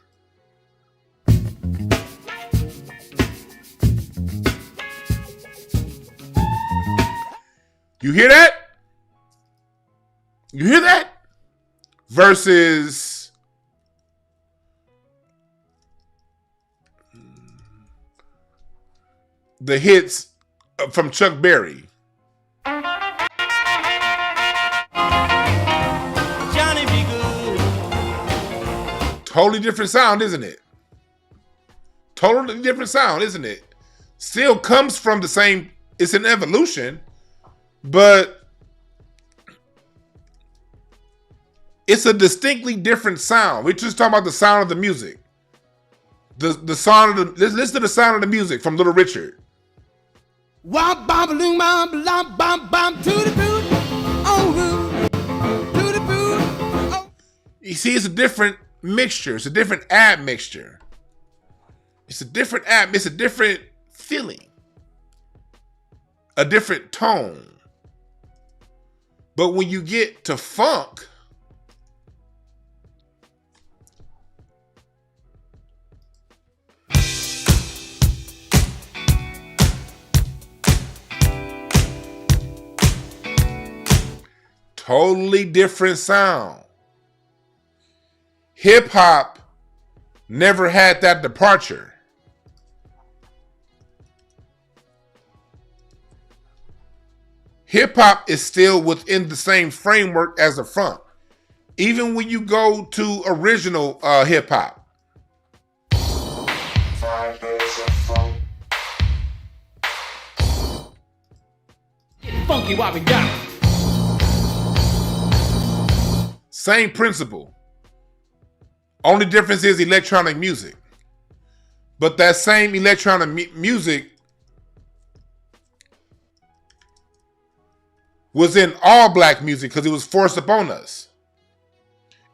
You hear that? You hear that? Versus the hits from Chuck Berry. Johnny be good. Totally different sound, isn't it? Totally different sound, isn't it? Still comes from the same, it's an evolution, but it's a distinctly different sound. We're just talking about the sound of the music. The sound of the, listen to the sound of the music from Little Richard. Wop bam loom bam bam bam bam to the boot. Oh to the boot. Oh. You see, it's a different mixture. It's a different admixture. It's a different it's a different feeling. A different tone. But when you get to funk, totally different sound. Hip hop never had that departure. Hip hop is still within the same framework as the funk. Even when you go to original hip hop. Funky woppy down. Same principle. Only difference is electronic music. But that same electronic music was in all black music because it was forced upon us.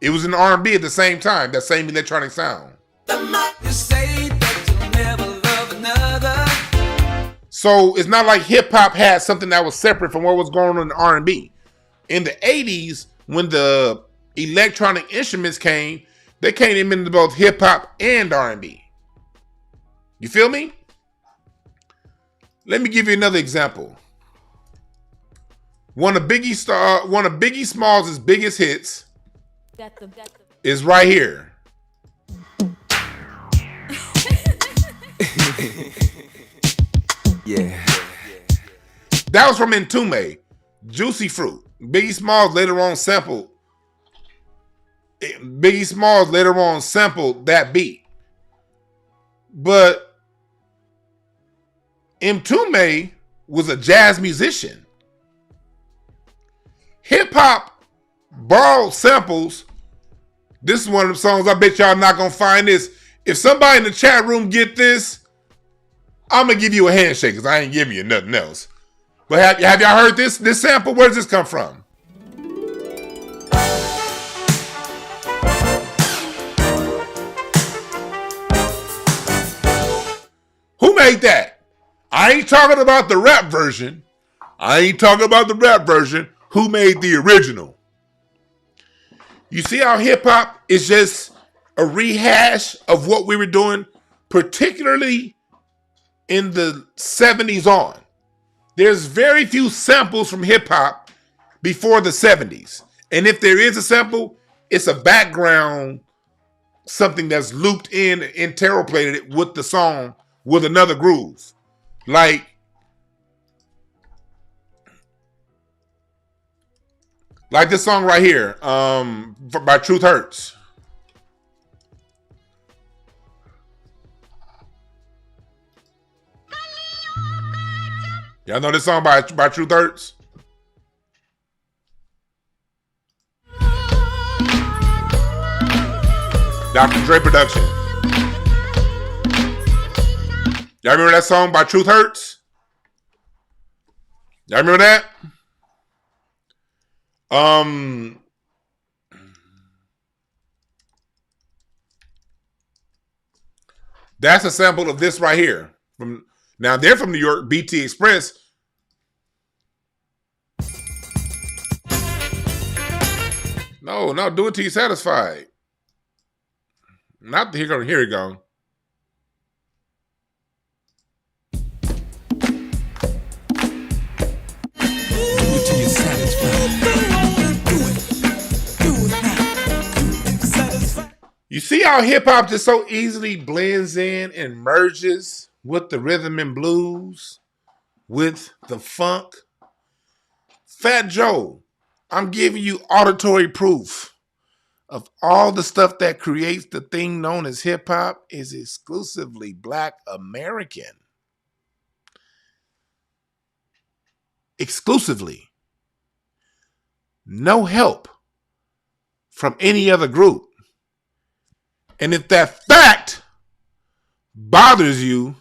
It was in R&B at the same time, that same electronic sound. So it's not like hip hop had something that was separate from what was going on in R&B. In the 80s, when the electronic instruments came, they came into both hip hop and R&B. You feel me? Let me give you another example. One of Biggie Smalls' biggest hits is right here. Yeah. That was from Entombed, Juicy Fruit. Biggie Smalls later on sampled that beat. But Entombed was a jazz musician. Hip hop borrowed samples. This is one of the songs I bet y'all not gonna find this. If somebody in the chat room get this, I'm gonna give you a handshake because I ain't giving you nothing else. But have y'all heard this sample? Where does this come from? Who made that? I ain't talking about the rap version. Who made the original? You see how hip hop is just a rehash of what we were doing, particularly in the 70s on. There's very few samples from hip hop before the 70s. And if there is a sample, it's a background, something that's looped in, interpolated it with the song with another groove. Like this song right here, by Truth Hurts. Y'all know this song by Truth Hurts? Dr. Dre production. Y'all remember that song by Truth Hurts? Y'all remember that? That's a sample of this right here. Now they're from New York, BT Express. No, do it till you're satisfied. Not the here we go. You see how hip hop just so easily blends in and merges with the rhythm and blues, with the funk? Fat Joe, I'm giving you auditory proof of all the stuff that creates the thing known as hip hop is exclusively Black American. Exclusively. No help from any other group. And if that fact bothers you,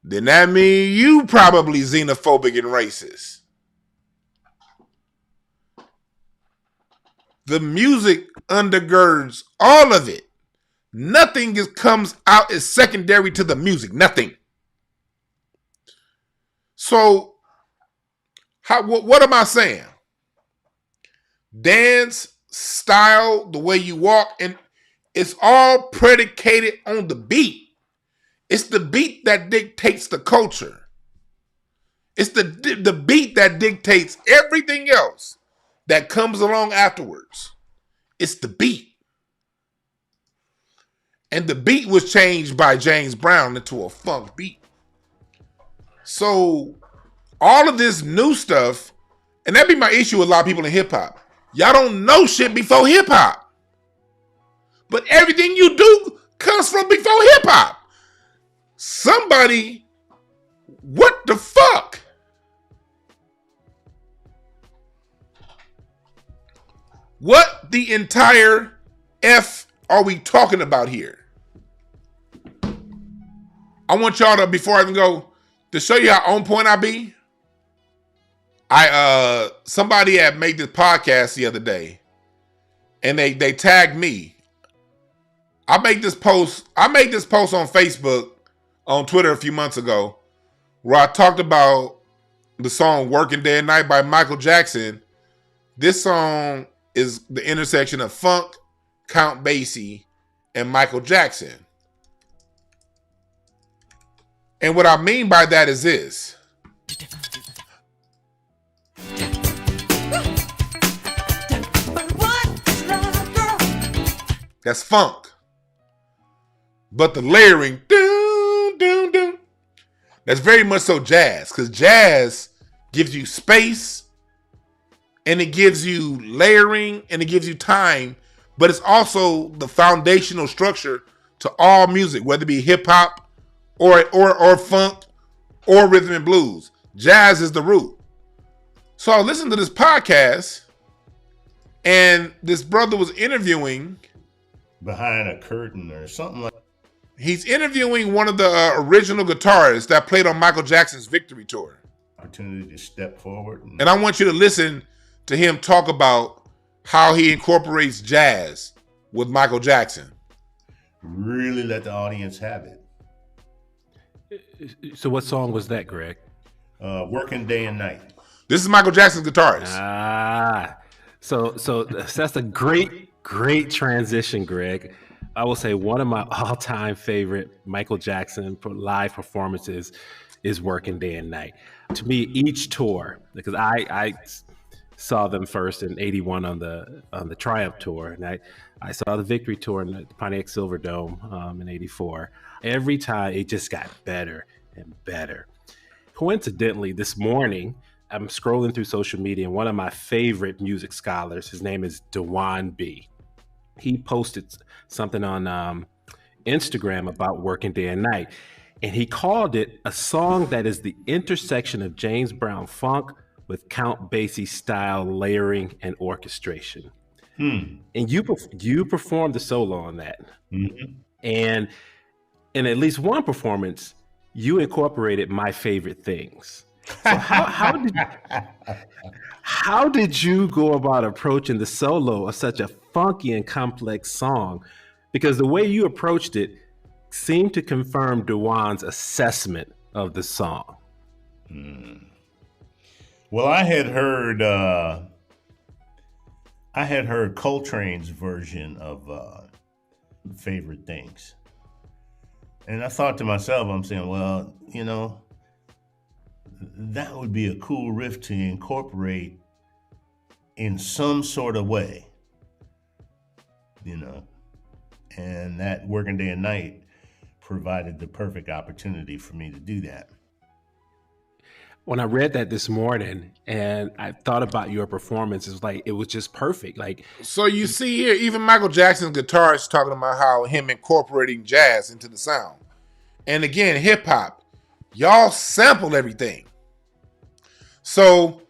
then that means you probably xenophobic and racist. The music undergirds all of it. Nothing comes out as secondary to the music. Nothing. So, what am I saying? Dance, style, the way you walk, and it's all predicated on the beat. It's the beat that dictates the culture. It's the beat that dictates everything else that comes along afterwards. It's the beat. And the beat was changed by James Brown into a funk beat. So all of this new stuff, and that'd be my issue with a lot of people in hip hop. Y'all don't know shit before hip hop. But everything you do comes from before hip hop. Somebody, what the fuck? What the entire F are we talking about here? I want y'all to, before I even go, to show you how on point I be. Somebody had made this podcast the other day, and they tagged me. I made this post on Facebook, on Twitter a few months ago, where I talked about the song Working Day and Night by Michael Jackson. This song is the intersection of funk, Count Basie, and Michael Jackson. And what I mean by that is this. That's funk. But the layering, doo, doo, doo, that's very much so jazz, because jazz gives you space, and it gives you layering, and it gives you time, but it's also the foundational structure to all music, whether it be hip hop or funk or rhythm and blues. Jazz is the root. So I listened to this podcast, and this brother was interviewing behind a curtain or something like. He's interviewing one of the original guitarists that played on Michael Jackson's Victory Tour. Opportunity to step forward. And I want you to listen to him talk about how he incorporates jazz with Michael Jackson. Really let the audience have it. So what song was that, Greg? Working Day and Night. This is Michael Jackson's guitarist. So that's a great transition, Greg. I will say one of my all-time favorite Michael Jackson live performances is Working Day and Night. To me, each tour, because I saw them first in '81 on the Triumph Tour, and I saw the Victory Tour in the Pontiac Silverdome in '84. Every time it just got better and better. Coincidentally, this morning, I'm scrolling through social media, and one of my favorite music scholars, his name is Dewan B. He posted something on Instagram about Working Day and Night, and he called it a song that is the intersection of James Brown funk with Count Basie style layering and orchestration. And you performed the solo on that. Mm-hmm. And in at least one performance, you incorporated My Favorite Things. So how did you go about approaching the solo of such a funky and complex song? Because the way you approached it seemed to confirm Dewan's assessment of the song. Well, I had heard Coltrane's version of Favorite Things. And I thought to myself, I'm saying, well, you know, that would be a cool riff to incorporate in some sort of way, you know, and that Working Day and Night provided the perfect opportunity for me to do that. When I read that this morning and I thought about your performance, it was just perfect. So you see here, even Michael Jackson's guitarist talking about how him incorporating jazz into the sound. And again, hip hop, y'all sample everything. So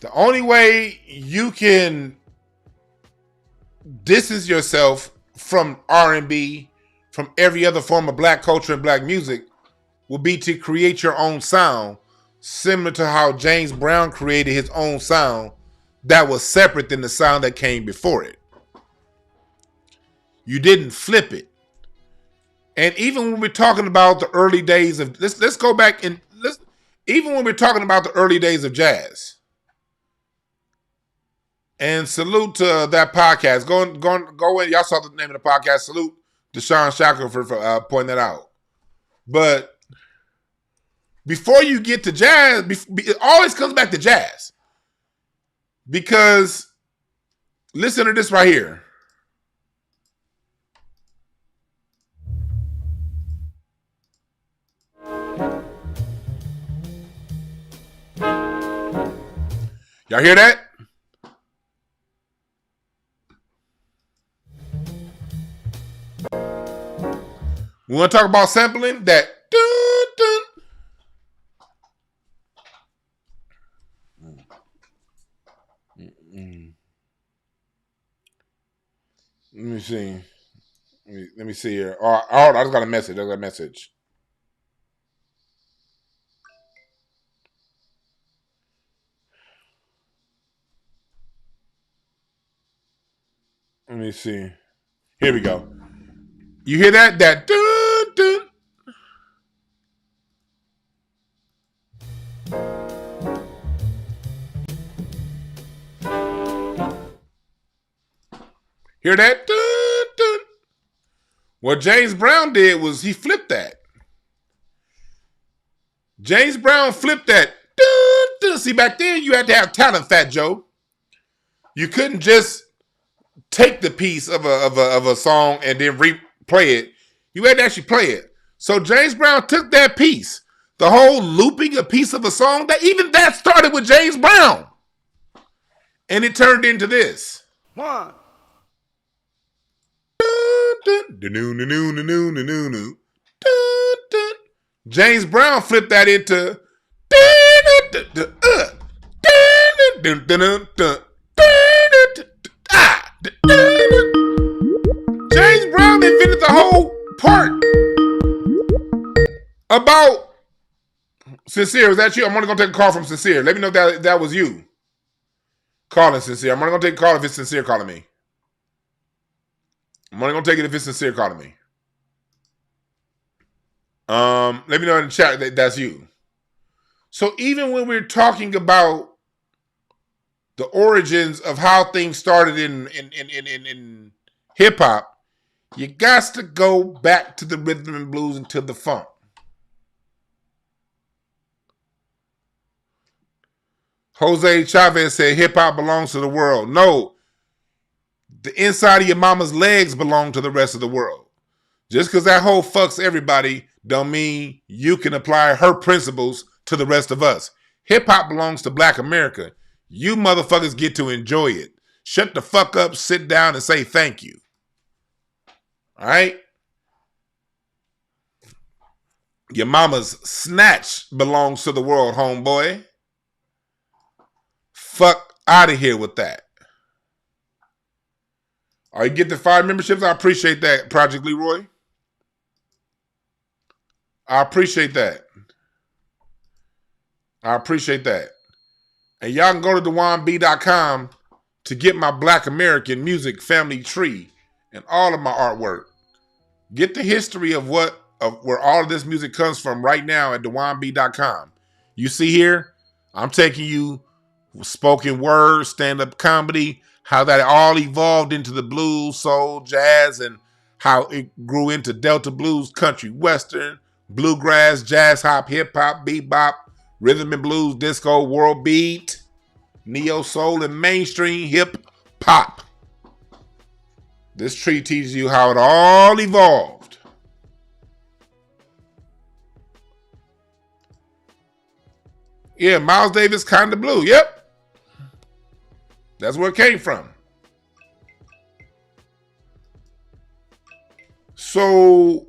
the only way you can distance yourself from R&B, from every other form of black culture and black music, will be to create your own sound, similar to how James Brown created his own sound that was separate than the sound that came before it. You didn't flip it. And even when we're talking about the early days of, let's go back and even when we're talking about the early days of jazz, and salute to that podcast. Go in. Y'all saw the name of the podcast. Salute Deshaun Shackle for pointing that out. But before you get to jazz, it always comes back to jazz. Because listen to this right here. Y'all hear that? We want to talk about sampling that. Let me see. Let me see here. Oh, I just got a message. Let me see. Here we go. You hear that? That dun, dun. Hear that? Dun, dun. What James Brown did was he flipped that. James Brown flipped that. Dun, dun. See, back then you had to have talent, Fat Joe. You couldn't just take the piece of a song and then replay it. You had to actually play it. So James Brown took that piece, the whole looping a piece of a song, that started with James Brown. And it turned into this. One. James Brown flipped that into James Brown invented the whole part about Sincere. Is that you? I'm only gonna take a call from Sincere. Let me know if that was you calling Sincere. I'm only gonna take a call if it's Sincere calling me. I'm only gonna take it if it's Sincere calling me. Let me know in the chat that that's you. So even when we're talking about the origins of how things started in hip hop, you got to go back to the rhythm and blues and to the funk. Jose Chavez said hip hop belongs to the world. No, the inside of your mama's legs belong to the rest of the world. Just because that hoe fucks everybody don't mean you can apply her principles to the rest of us. Hip hop belongs to Black America. You motherfuckers get to enjoy it. Shut the fuck up, sit down, and say thank you. All right? Your mama's snatch belongs to the world, homeboy. Fuck out of here with that. All right, get the 5 memberships. I appreciate that, Project Leroy. I appreciate that. And y'all can go to DewanB.com to get my Black American music family tree and all of my artwork. Get the history of where all of this music comes from right now at DewanB.com. You see here, I'm taking you spoken word, stand-up comedy, how that all evolved into the blues, soul, jazz, and how it grew into Delta blues, country, western, bluegrass, jazz, hop, hip-hop, bebop, rhythm and blues, disco, world beat, neo soul, and mainstream hip-hop. This tree teaches you how it all evolved. Yeah, Miles Davis kind of blue. Yep. That's where it came from. So,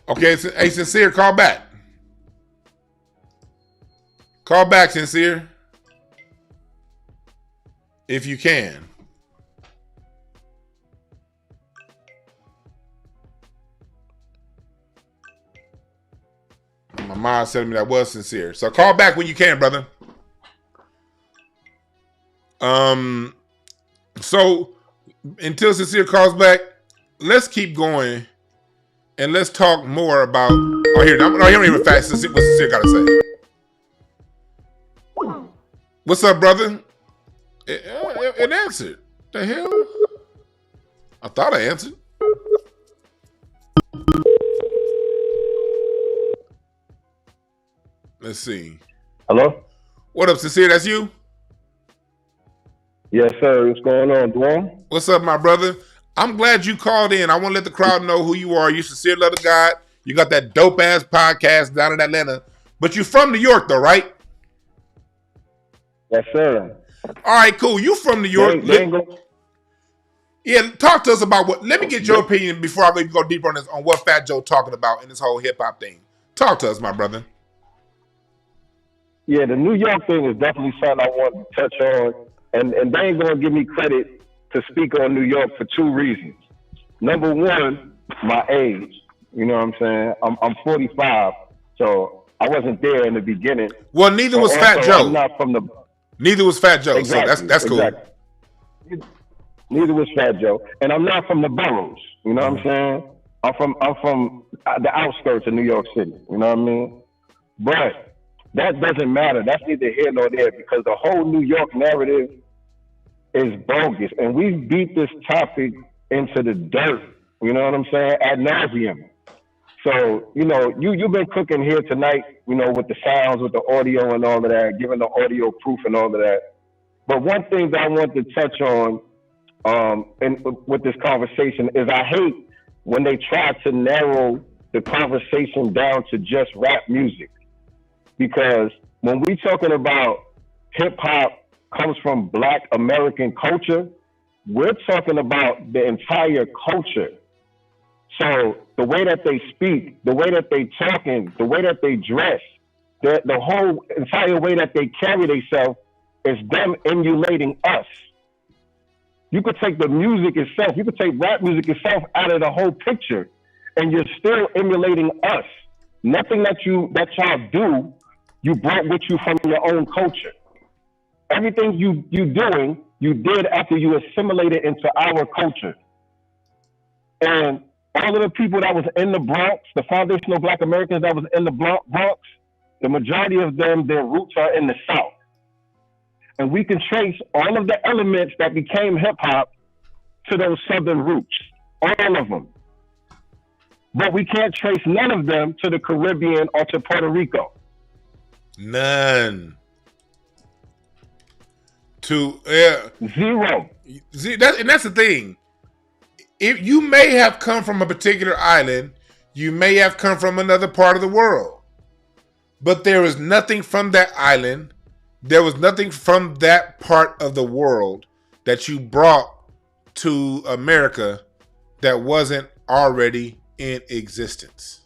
okay, hey, Sincere, call back. Call back, Sincere. If you can. My mom's telling me that was Sincere. So call back when you can, brother. So until Sincere calls back, let's keep going and let's talk more about. Oh, here, no, hear me fast. What Sincere got to say. What's up, brother? It answered. The hell? I thought I answered. Let's see. Hello? What up, Sincere? That's you? Yes, sir. What's going on, Dwayne? What's up, my brother? I'm glad you called in. I want to let the crowd know who you are. You sincere love of God. You got that dope-ass podcast down in Atlanta. But you from New York, though, right? Yes, sir. All right, cool. You from New York. Yeah, talk to us about what. Let me get your opinion before I go deeper on this, on what Fat Joe talking about in this whole hip-hop thing. Talk to us, my brother. Yeah, the New York thing is definitely something I want to touch on. And they ain't going to give me credit to speak on New York for 2 reasons. Number one, my age. You know what I'm saying? I'm 45, so I wasn't there in the beginning. Well, neither was Fat Joe. I'm not from the... Neither was Fat Joe, exactly, so that's cool. Exactly. Neither was Fat Joe. And I'm not from the boroughs. You know what I'm saying? I'm from the outskirts of New York City. You know what I mean? But that doesn't matter. That's neither here nor there, because the whole New York narrative is bogus. And we beat this topic into the dirt. You know what I'm saying? Ad nauseum. So, you've been cooking here tonight, with the sounds, with the audio and all of that, giving the audio proof and all of that. But one thing that I want to touch on and with this conversation is I hate when they try to narrow the conversation down to just rap music. Because when we're talking about hip hop comes from Black American culture, we're talking about the entire culture. So the way that they speak, the way that they talking, the way that they dress, the whole entire way that they carry themselves is them emulating us. You could take the music itself, you could take rap music itself out of the whole picture, and you're still emulating us. Nothing that y'all do, you brought with you from your own culture. Everything you doing, you did after you assimilated into our culture. And all of the people that was in the Bronx, the foundational Black Americans that was in the Bronx, the majority of them, their roots are in the South. And we can trace all of the elements that became hip hop to those Southern roots, all of them. But we can't trace none of them to the Caribbean or to Puerto Rico. None. Zero. And that's the thing. If you may have come from a particular island, you may have come from another part of the world, but there is nothing from that island. There was nothing from that part of the world that you brought to America that wasn't already in existence.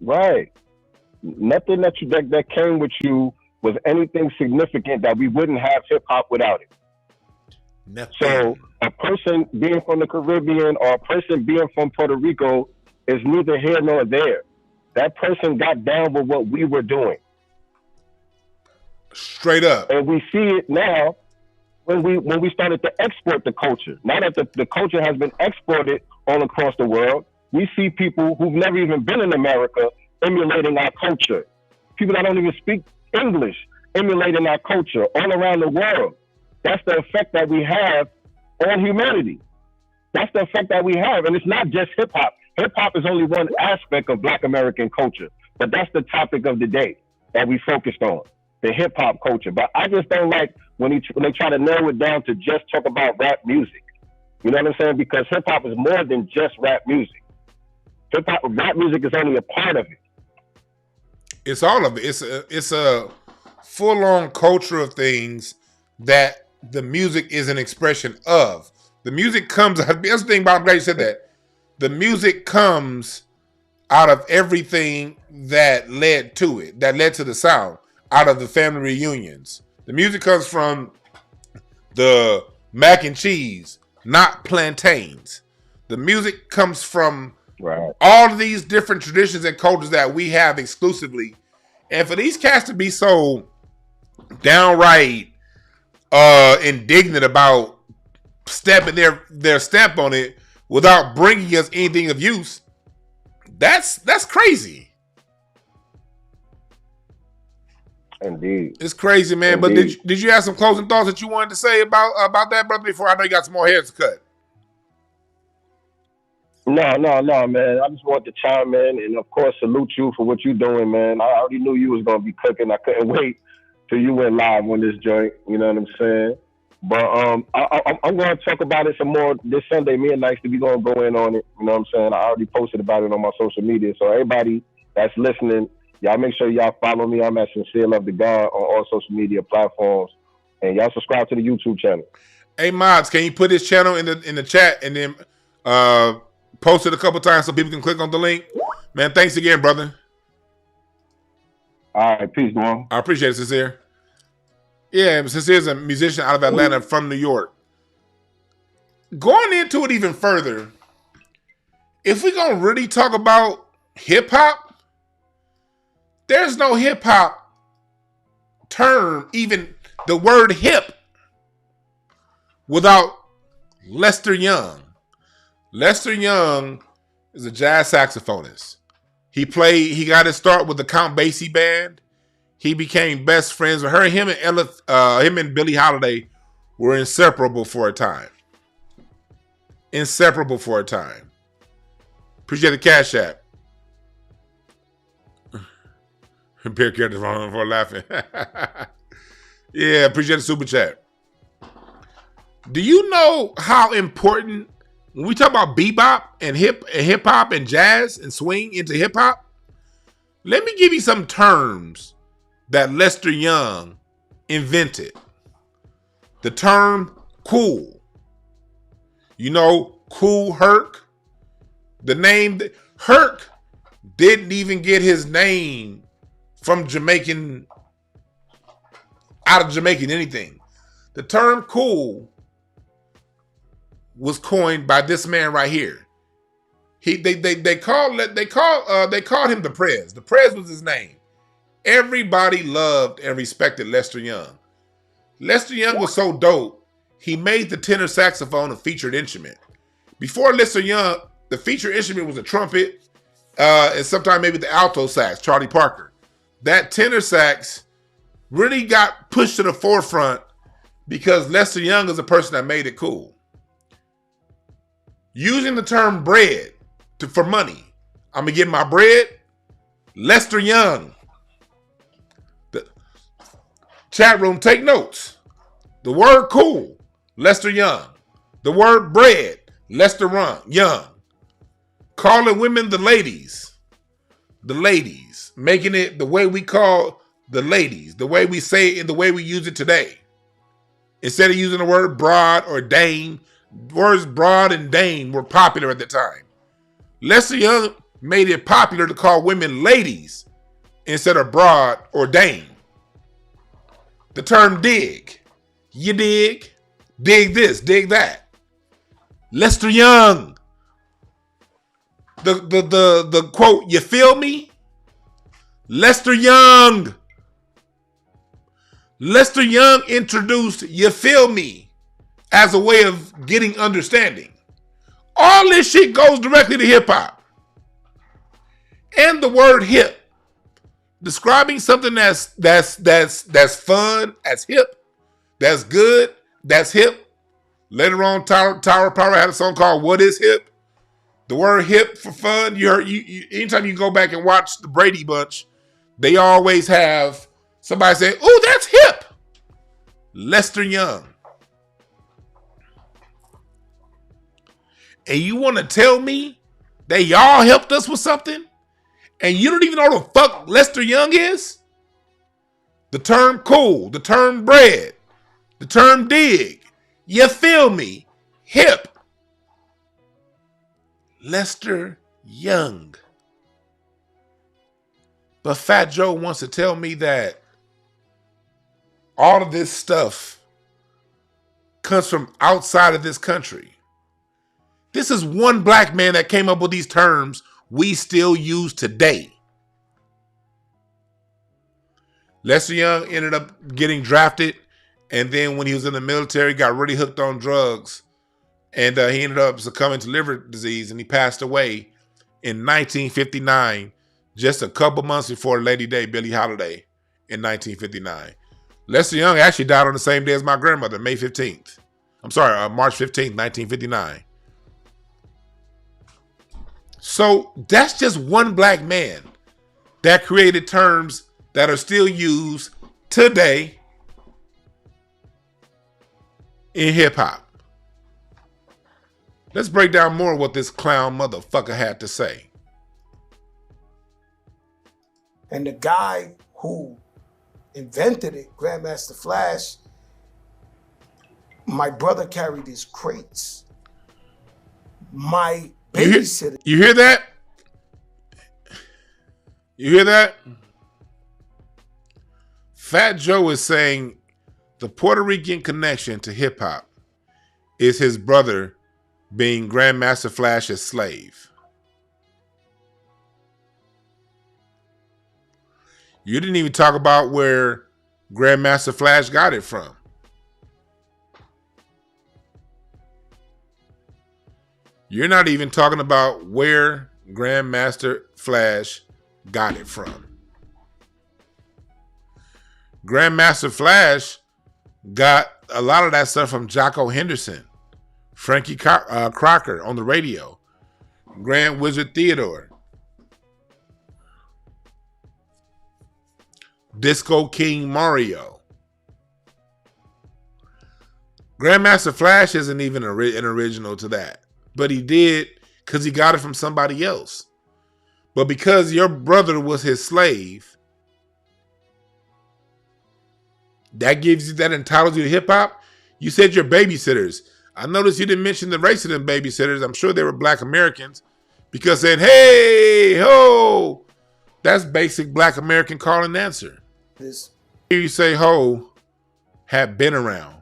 Right. Nothing that came with you was anything significant that we wouldn't have hip hop without it. Nothing. So a person being from the Caribbean or a person being from Puerto Rico is neither here nor there. That person got down with what we were doing. Straight up. And we see it now when we started to export the culture. Now that the culture has been exported all across the world, we see people who've never even been in America emulating our culture. People that don't even speak English emulating our culture all around the world. That's the effect that we have on humanity. That's the effect that we have. And it's not just hip hop. Hip hop is only one aspect of Black American culture. But that's the topic of the day that we focused on, the hip hop culture. But I just don't like when they try to narrow it down to just talk about rap music. You know what I'm saying? Because hip hop is more than just rap music. Rap music is only a part of it. It's all of it. It's a full-on culture of things that the music is an expression of. The music comes. That's the thing about. I'm glad you said that. The music comes out of everything that led to it, that led to the sound, out of the family reunions. The music comes from the mac and cheese, not plantains. The music comes from all of these different traditions and cultures that we have exclusively. And for these cats to be so downright indignant about stepping their stamp on it without bringing us anything of use, that's crazy. Indeed, it's crazy, man. Indeed. But did you have some closing thoughts that you wanted to say about that, brother? Before I know you got some more heads to cut. No, man. I just want to chime in and, of course, salute you for what you're doing, man. I already knew you was gonna be cooking. I couldn't wait till you went live on this joint. You know what I'm saying? But I'm going to talk about it some more this Sunday. Me and Nice, we going to go in on it. You know what I'm saying? I already posted about it on my social media. So everybody that's listening, y'all make sure y'all follow me. I'm at Sincere Love to God on all social media platforms. And y'all subscribe to the YouTube channel. Hey, Mods, can you put his channel in the chat and then post it a couple times so people can click on the link? Man, thanks again, brother. All right, peace, man. I appreciate it, Sincere. Yeah, Sincere's a musician out of Atlanta from New York. Going into it even further, if we're going to really talk about hip-hop, there's no hip-hop term, even the word hip, without Lester Young. Lester Young is a jazz saxophonist. He got his start with the Count Basie band. He became best friends with her. Him and Billie Holiday were inseparable for a time. Appreciate the Cash App. Bear character for laughing. Yeah, appreciate the super chat. Do you know how important when we talk about bebop and hip hop and jazz and swing into hip hop? Let me give you some terms that Lester Young invented. The term cool. You know, Kool Herc. The name Herc didn't even get his name from out of Jamaican anything. The term cool was coined by this man right here. They called him the Prez. The Prez was his name. Everybody loved and respected Lester Young. Lester Young was so dope, he made the tenor saxophone a featured instrument. Before Lester Young, the featured instrument was a trumpet, and sometimes maybe the alto sax, Charlie Parker. That tenor sax really got pushed to the forefront because Lester Young is a person that made it cool. Using the term bread for money. I'm going to get my bread. Lester Young. The chat room, take notes. The word cool, Lester Young. The word bread, Lester Young. Calling women the ladies. The ladies. Making it the way we call the ladies. The way we say it and the way we use it today. Instead of using the word broad or dame, words broad and dame were popular at the time. Lester Young made it popular to call women ladies instead of broad or dame. The term dig. You dig? Dig this, dig that. Lester Young. The quote, you feel me? Lester Young. Lester Young introduced you feel me as a way of getting understanding. All this shit goes directly to hip hop. And the word hip, describing something that's fun, that's hip, that's good, that's hip. Later on, Tower Power had a song called What Is Hip? The word hip for fun, anytime you go back and watch the Brady Bunch, they always have somebody say, oh, that's hip. Lester Young. And you want to tell me that y'all helped us with something? And you don't even know who the fuck Lester Young is? The term cool, the term bread, the term dig, you feel me, hip. Lester Young. But Fat Joe wants to tell me that all of this stuff comes from outside of this country. This is one black man that came up with these terms we still use today. Lester Young ended up getting drafted, and then when he was in the military, got really hooked on drugs, and he ended up succumbing to liver disease, and he passed away in 1959, just a couple months before Lady Day, Billie Holiday, in 1959. Lester Young actually died on the same day as my grandmother, March 15th, 1959. So that's just one black man that created terms that are still used today in hip hop. Let's break down more what this clown motherfucker had to say. And the guy who invented it, Grandmaster Flash, my brother carried his crates. My babysitter. You hear that? You hear that? Fat Joe is saying the Puerto Rican connection to hip hop is his brother being Grandmaster Flash's slave. You didn't even talk about where Grandmaster Flash got it from. You're not even talking about where Grandmaster Flash got it from. Grandmaster Flash got a lot of that stuff from Jocko Henderson, Frankie Crocker on the radio. Grand Wizard Theodore. Disco King Mario. Grandmaster Flash isn't even an original to that. But he did because he got it from somebody else. But because your brother was his slave, that gives you, that entitles you to hip hop. You said your babysitters. I noticed you didn't mention the race of them babysitters. I'm sure they were Black Americans because saying, hey, ho, that's basic Black American call and answer. Here you say ho had been around.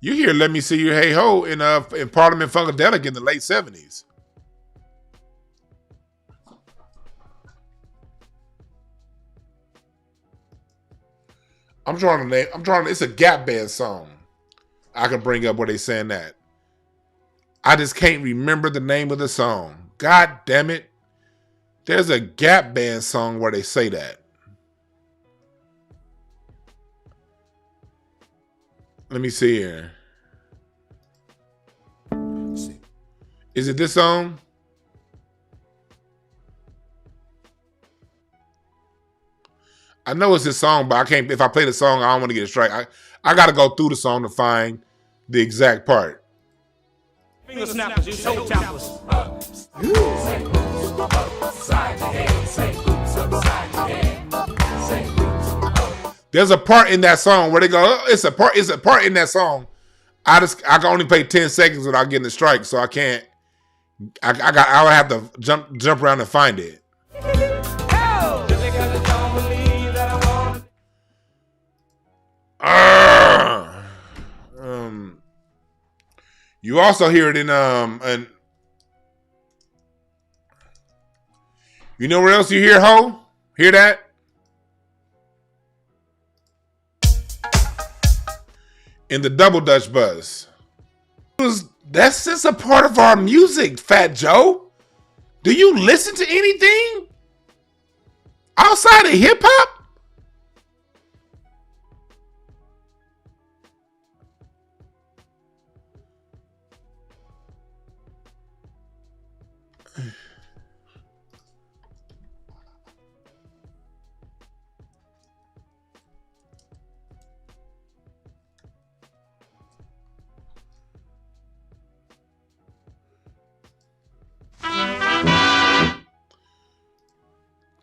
You hear Let Me See Your Hey Ho in Parliament Funkadelic in the late 70s. It's a Gap Band song. I can bring up where they saying that. I just can't remember the name of the song. God damn it. There's a Gap Band song where they say that. Let me see here. Is it this song? I know it's this song, but I can't. If I play the song, I don't want to get a strike. I got to go through the song to find the exact part. Finger snappers, you toe tappers. There's a part in that song where they go, oh, it's a part in that song. I can only play 10 seconds without getting a strike, so I can't. I would have to jump around and find it. You also hear it in and you know where else you hear ho? Hear that? In the Double Dutch Buzz. That's just a part of our music, Fat Joe. Do you listen to anything outside of hip hop?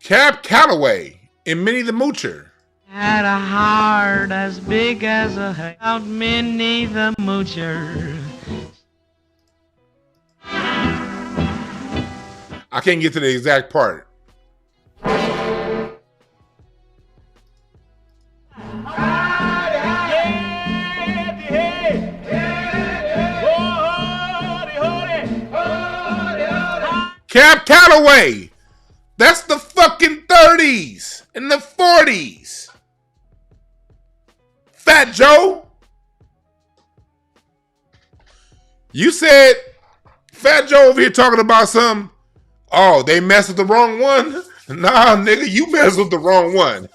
Cab Calloway and Minnie the Moocher. Had a heart as big as a house, Minnie the Moocher. I can't get to the exact part. Cab Calloway. That's the fucking 30s and the 40s. Fat Joe. You said Fat Joe over here talking about some, oh, they messed with the wrong one? Nah, nigga, you messed with the wrong one.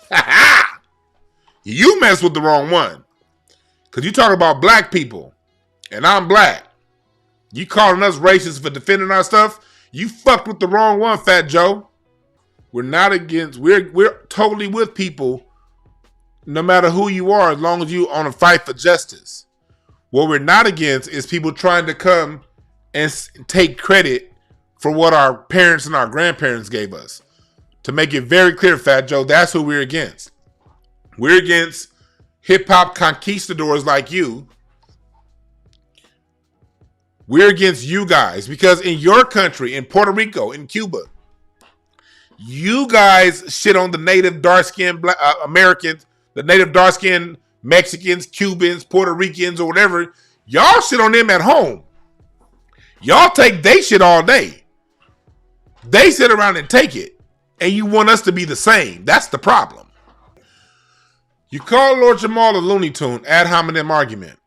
You messed with the wrong one. Because you talk about black people, and I'm black. You calling us racist for defending our stuff? You fucked with the wrong one, Fat Joe. We're not against, we're totally with people, no matter who you are, as long as you on a fight for justice. What we're not against is people trying to come and take credit for what our parents and our grandparents gave us. To make it very clear, Fat Joe, that's who we're against. We're against hip-hop conquistadors like you. We're against you guys because in your country, in Puerto Rico, in Cuba, you guys shit on the native dark-skinned Americans, the native dark-skinned Mexicans, Cubans, Puerto Ricans, or whatever. Y'all shit on them at home. Y'all take they shit all day. They sit around and take it. And you want us to be the same. That's the problem. You call Lord Jamar a Looney Tune, ad hominem argument.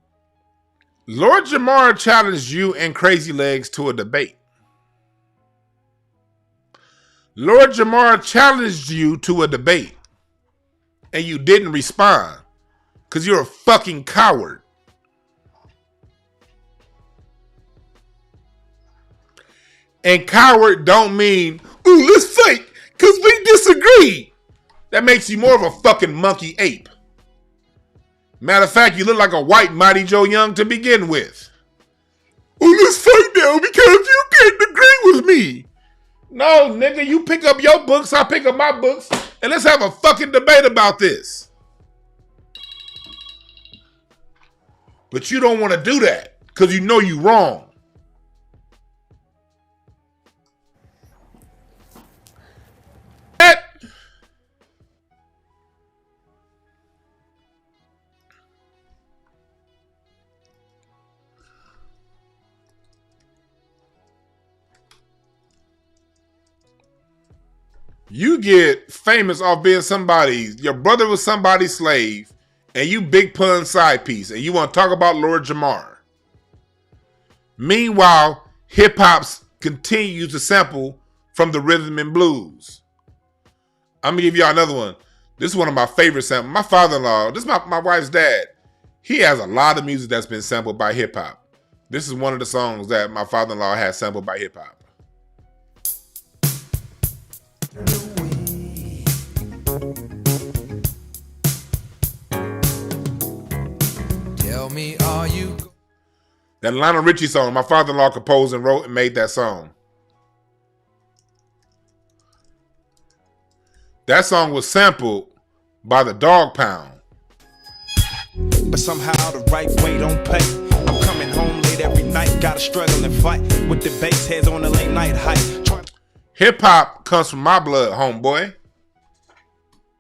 Lord Jamar challenged you and Crazy Legs to a debate. Lord Jamar challenged you to a debate. And you didn't respond. Because you're a fucking coward. And coward don't mean, ooh, let's fight because we disagree. That makes you more of a fucking monkey ape. Matter of fact, you look like a white Mighty Joe Young to begin with. Oh, let's fight now because you can't agree with me. No, nigga, you pick up your books, I pick up my books, and let's have a fucking debate about this. But you don't want to do that because you know you wrong. You get famous off being your brother was somebody's slave, and you big pun side piece, and you want to talk about Lord Jamar. Meanwhile, hip hops continues to sample from the rhythm and blues. I'm gonna give y'all another one. This is one of my favorite samples. My father-in-law, this is my wife's dad. He has a lot of music that's been sampled by hip hop. This is one of the songs that my father-in-law has sampled by hip hop. Tell me, are you? That Lionel Richie song, my father-in-law composed and wrote and made that song. That song was sampled by the Dog Pound. But somehow the right way don't pay. I'm coming home late every night, gotta struggle and fight with the bass heads on the late night hike. Hip hop comes from my blood, homeboy.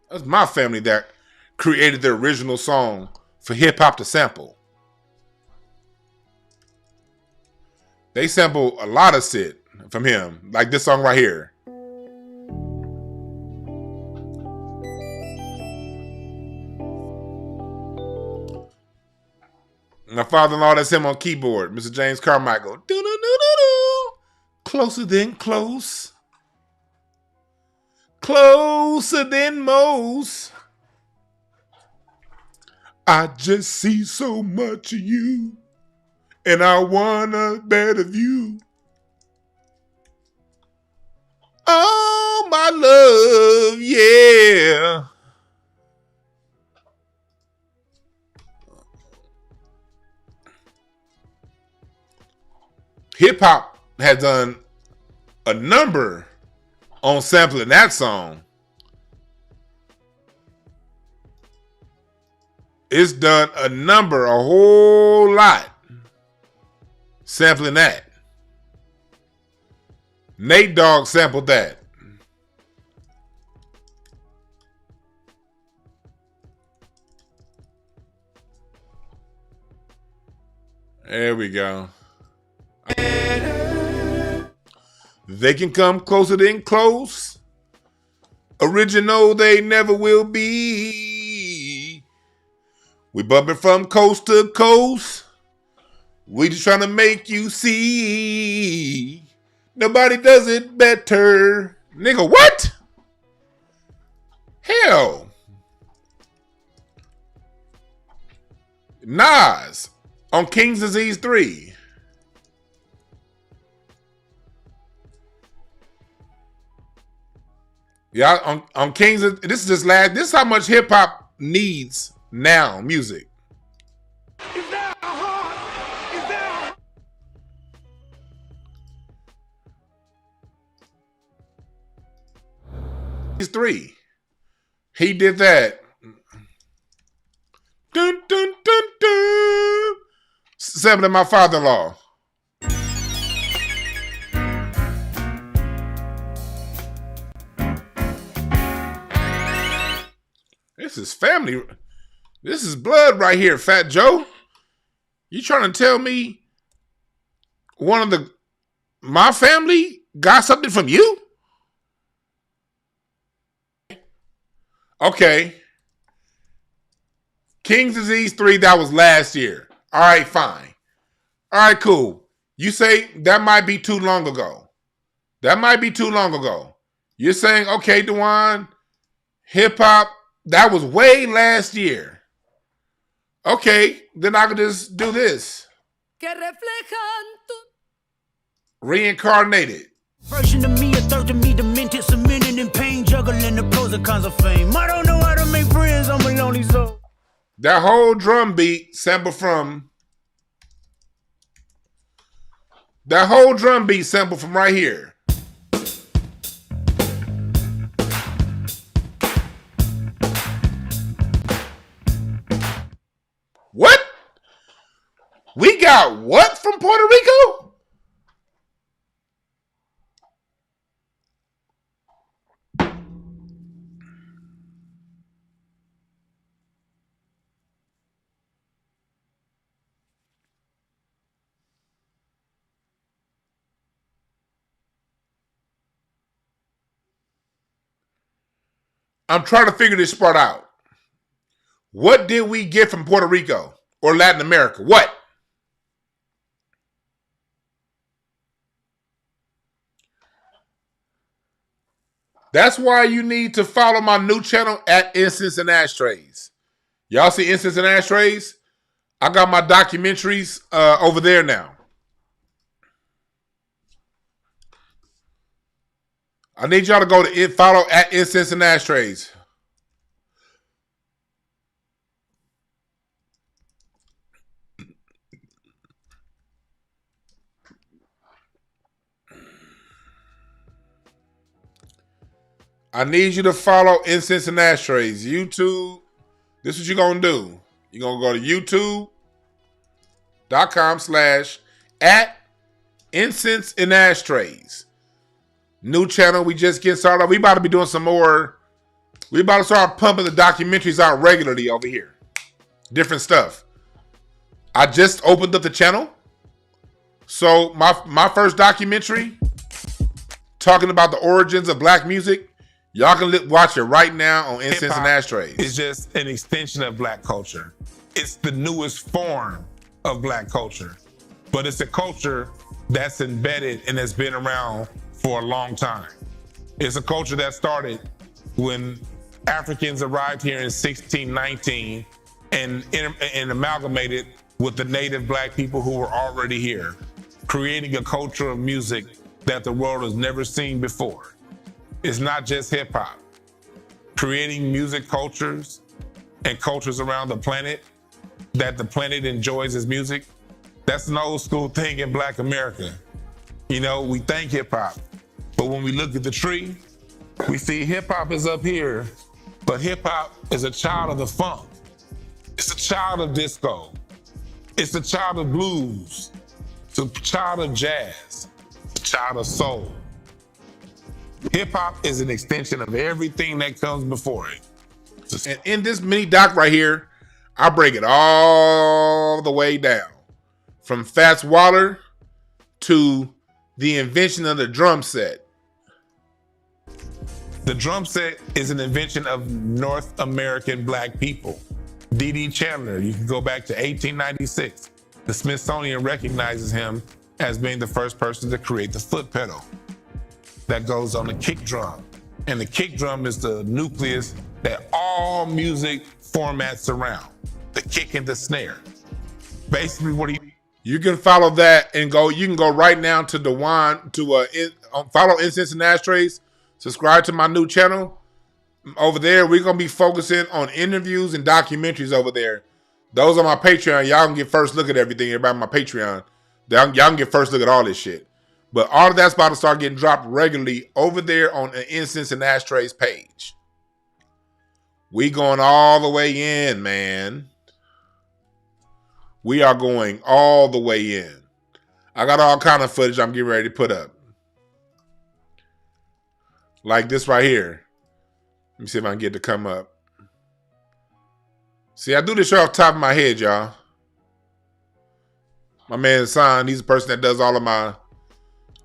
That's my family that created the original song for hip hop to sample. They sample a lot of shit from him, like this song right here. My father-in-law, that's him on keyboard, Mr. James Carmichael. Do-do-do-do-do. Closer than close. Closer than most. I just see so much of you, and I want a better view. Oh, my love, yeah. Hip hop has done a number on sampling that song. It's done a whole lot sampling that. Nate Dogg sampled that. There we go. They can come closer than close. Original they never will be. We bumping from coast to coast. We just trying to make you see. Nobody does it better. Nigga, what? Hell. Nas on King's Disease 3. Yeah, on Kings, this is how much hip hop needs now music. Is that hard? Is that He's 3. He did that. Dun dun dun dun. Sampling my father-in-law. This is family. This is blood right here, Fat Joe. You trying to tell me my family got something from you? Okay. King's Disease 3, that was last year. All right, fine. All right, cool. You say that might be too long ago. You're saying, okay, Dewan, hip hop, that was way last year. Okay, then I could just do this. Reincarnated. Version of me, a third to me, demented, cemented in pain, juggling the pros and cons of fame. I don't know how to make friends, I'm a lonely soul. That whole drum beat sample from right here. What? We got what from Puerto Rico? I'm trying to figure this part out. What did we get from Puerto Rico or Latin America? What? That's why you need to follow my new channel at Incense and Ashtrays. Y'all see Incense and Ashtrays? I got my documentaries over there now. I need y'all to go to follow at Incense and Ashtrays. I need you to follow Incense and Ashtrays. YouTube. This is what you're going to do. You're going to go to youtube.com/@Incense and Ashtrays. New channel. We just getting started. We about to be doing some more. We about to start pumping the documentaries out regularly over here. Different stuff. I just opened up the channel. So my first documentary talking about the origins of black music. Y'all can watch it right now on Incense and Ashtrays. It's just an extension of black culture. It's the newest form of black culture. But it's a culture that's embedded and has been around for a long time. It's a culture that started when Africans arrived here in 1619 and amalgamated with the native black people who were already here, creating a culture of music that the world has never seen before. It's not just hip hop. Creating music cultures and cultures around the planet that the planet enjoys as music, that's an old school thing in Black America. You know, we think hip hop, but when we look at the tree, we see hip hop is up here, but hip hop is a child of the funk. It's a child of disco. It's a child of blues. It's a child of jazz. It's a child of soul. Hip hop is an extension of everything that comes before it. And in this mini doc right here, I break it all the way down. From Fats Waller to the invention of the drum set. The drum set is an invention of North American black people. D.D. Chandler, you can go back to 1896. The Smithsonian recognizes him as being the first person to create the foot pedal that goes on the kick drum. And the kick drum is the nucleus that all music formats surround. The kick and the snare. Basically you can follow that and go, you can go right now to Dewan to follow Incense and Ashtrays, subscribe to my new channel. Over there, we're gonna be focusing on interviews and documentaries over there. Those are my Patreon. Y'all can get first look at everything. Everybody on my Patreon. Y'all can get first look at all this shit. But all of that's about to start getting dropped regularly over there on the Incense and Ashtrays page. We going all the way in, man. We are going all the way in. I got all kind of footage I'm getting ready to put up. Like this right here. Let me see if I can get it to come up. See, I do this show off the top of my head, y'all. My man Son, he's the person that does all of my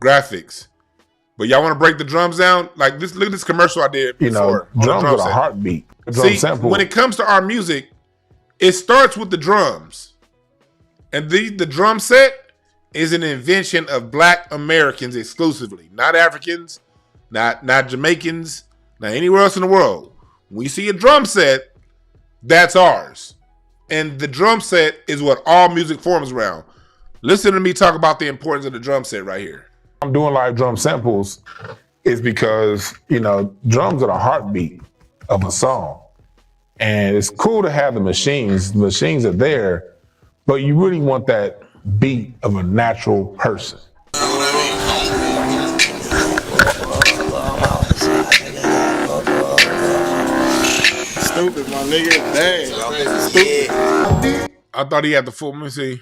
graphics. But y'all want to break the drums down? Like this, look at this commercial I did before. Drums with a heartbeat. See, when it comes to our music, it starts with the drums. And the drum set is an invention of Black Americans exclusively. Not Africans, not Jamaicans, not anywhere else in the world. When we see a drum set, that's ours. And the drum set is what all music forms around. Listen to me talk about the importance of the drum set right here. I'm doing live drum samples is because, you know, drums are the heartbeat of a song. And it's cool to have the machines. The machines are there, but you really want that beat of a natural person. Stupid, my nigga. Dang. Stupid. I thought he had the full. Let me see.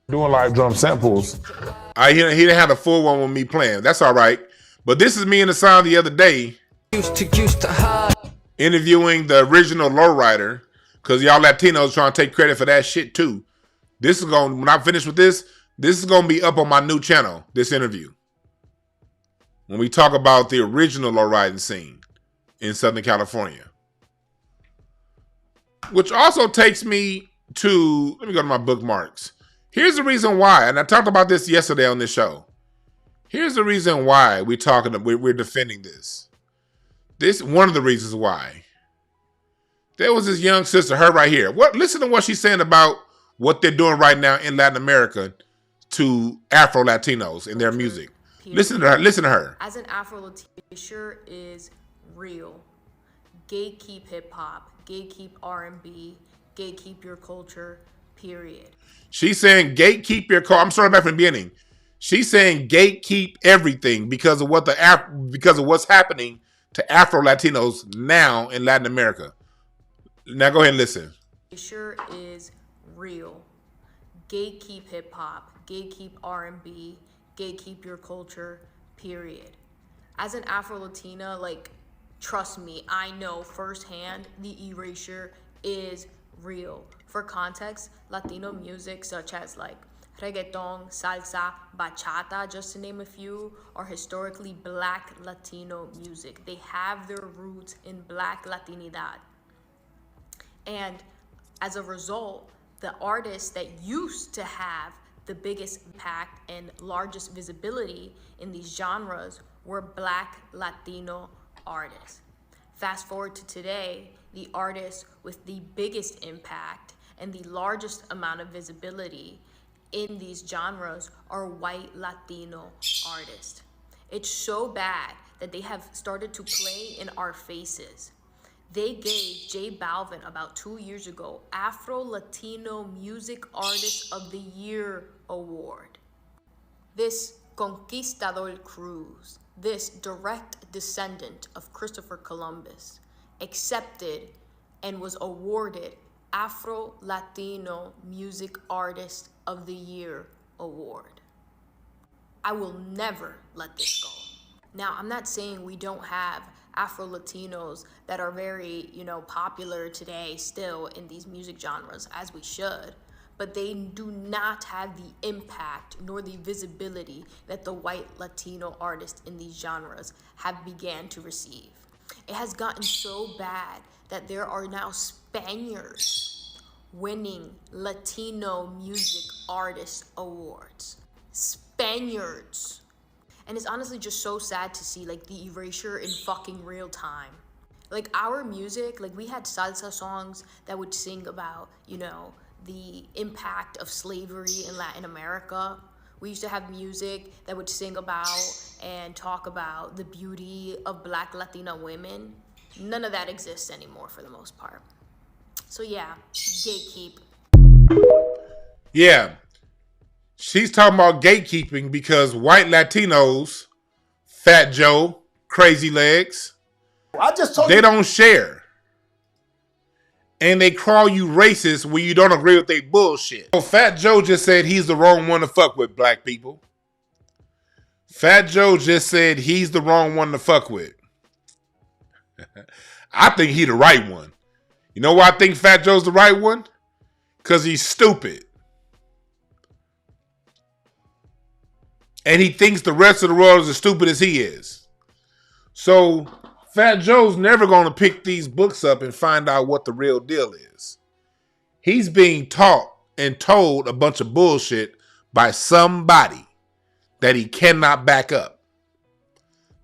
Doing live drum samples. He didn't have the full one with me playing. That's all right. But this is me in the sound the other day. Interviewing the original lowrider. Because y'all Latinos trying to take credit for that shit too. This is going, when I finish with this is going to be up on my new channel, this interview. When we talk about the original lowriding scene in Southern California. Which also takes me to, let me go to my bookmarks. Here's the reason why, and I talked about this yesterday on this show. Here's the reason why we're defending this. This one of the reasons why. There was this young sister, her right here. Listen to what she's saying about what they're doing right now in Latin America to Afro Latinos in their music. Listen to her. As an Afro Latino, erasure is real. Gatekeep hip hop, gatekeep R&B, gatekeep your culture, period. She's saying gatekeep your culture. I'm starting back from the beginning. She's saying gatekeep everything because of what's happening to Afro Latinos now in Latin America. Now go ahead and listen. Erasure is real. Gatekeep hip hop, gatekeep R&B, gatekeep your culture, period. As an Afro Latina, trust me, I know firsthand the erasure is real. For context, Latino music such as reggaeton, salsa, bachata, just to name a few, are historically Black Latino music. They have their roots in Black Latinidad. And as a result, the artists that used to have the biggest impact and largest visibility in these genres were Black Latino artists. Fast forward to today, the artists with the biggest impact and the largest amount of visibility in these genres are white Latino artists. It's so bad that they have started to play in our faces. They gave J Balvin about 2 years ago Afro Latino Music Artist of the Year award. This conquistador Cruz, this direct descendant of Christopher Columbus, accepted and was awarded Afro Latino Music Artist of the Year award. I will never let this go. Now, I'm not saying we don't have Afro Latinos that are very, popular today still in these music genres, as we should, but they do not have the impact nor the visibility that the white Latino artists in these genres have began to receive. It has gotten so bad that there are now Spaniards winning Latino Music Artist Awards. Spaniards. And it's honestly just so sad to see the erasure in fucking real time. Our music, we had salsa songs that would sing about, the impact of slavery in Latin America. We used to have music that would sing about and talk about the beauty of Black Latina women. None of that exists anymore for the most part. So yeah, gatekeep. Yeah. She's talking about gatekeeping because white Latinos, Fat Joe, Crazy Legs, they don't share. And they call you racist when you don't agree with their bullshit. So Fat Joe just said he's the wrong one to fuck with, black people. Fat Joe just said he's the wrong one to fuck with. I think he the right one. You know why I think Fat Joe's the right one? Because he's stupid. And he thinks the rest of the world is as stupid as he is. So Fat Joe's never going to pick these books up and find out what the real deal is. He's being taught and told a bunch of bullshit by somebody that he cannot back up.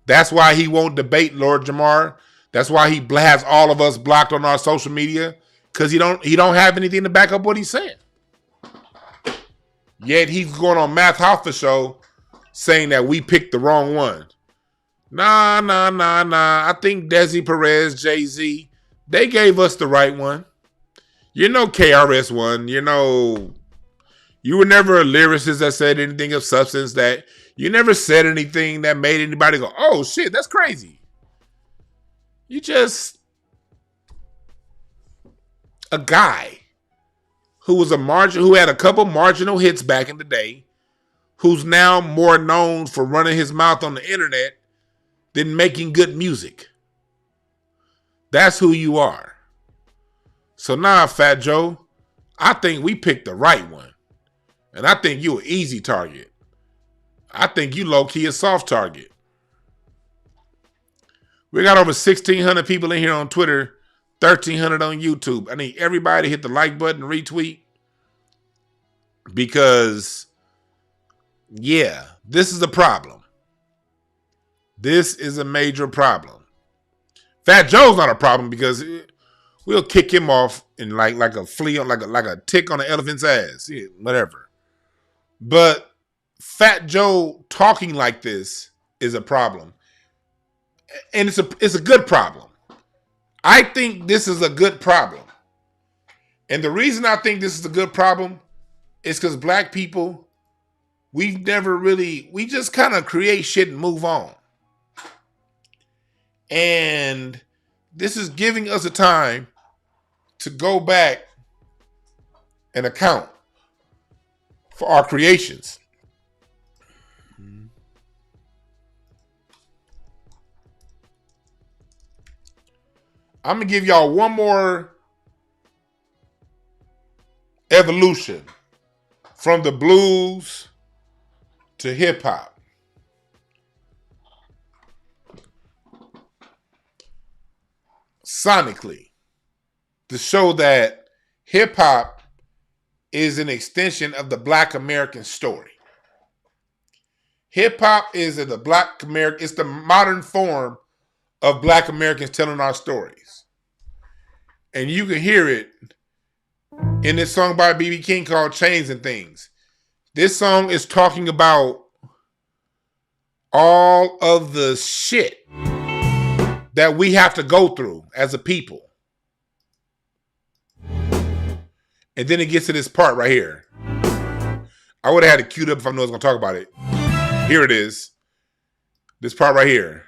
That's why he won't debate Lord Jamar. That's why he has all of us blocked on our social media, because he don't have anything to back up what he's saying. Yet he's going on Math Hoffa show saying that we picked the wrong one. Nah. I think Desi Perez, Jay-Z, they gave us the right one. You know KRS-One. You know, you were never a lyricist that said anything of substance. That you never said anything that made anybody go, oh shit, that's crazy. You just a guy who was who had a couple marginal hits back in the day, who's now more known for running his mouth on the internet than making good music. That's who you are. So now, Fat Joe, I think we picked the right one. And I think you an easy target. I think you low-key a soft target. We got over 1,600 people in here on Twitter, 1,300 on YouTube. I need everybody to hit the like button, retweet. Because, yeah, this is a problem. This is a major problem. Fat Joe's not a problem because we'll kick him off in like a flea, like a tick on an elephant's ass. Yeah, whatever. But Fat Joe talking like this is a problem. And it's a good problem. I think this is a good problem. And the reason I think this is a good problem is because black people, we just kind of create shit and move on. And this is giving us a time to go back and account for our creations. I'm going to give y'all one more evolution from the blues to hip hop. Sonically, to show that hip hop is an extension of the Black American story. Hip hop is the Black American, it's the modern form of Black Americans telling our stories. And you can hear it in this song by B.B. King called Chains and Things. This song is talking about all of the shit that we have to go through as a people. And then it gets to this part right here. I would have had it queued up if I knew I was going to talk about it. Here it is. This part right here.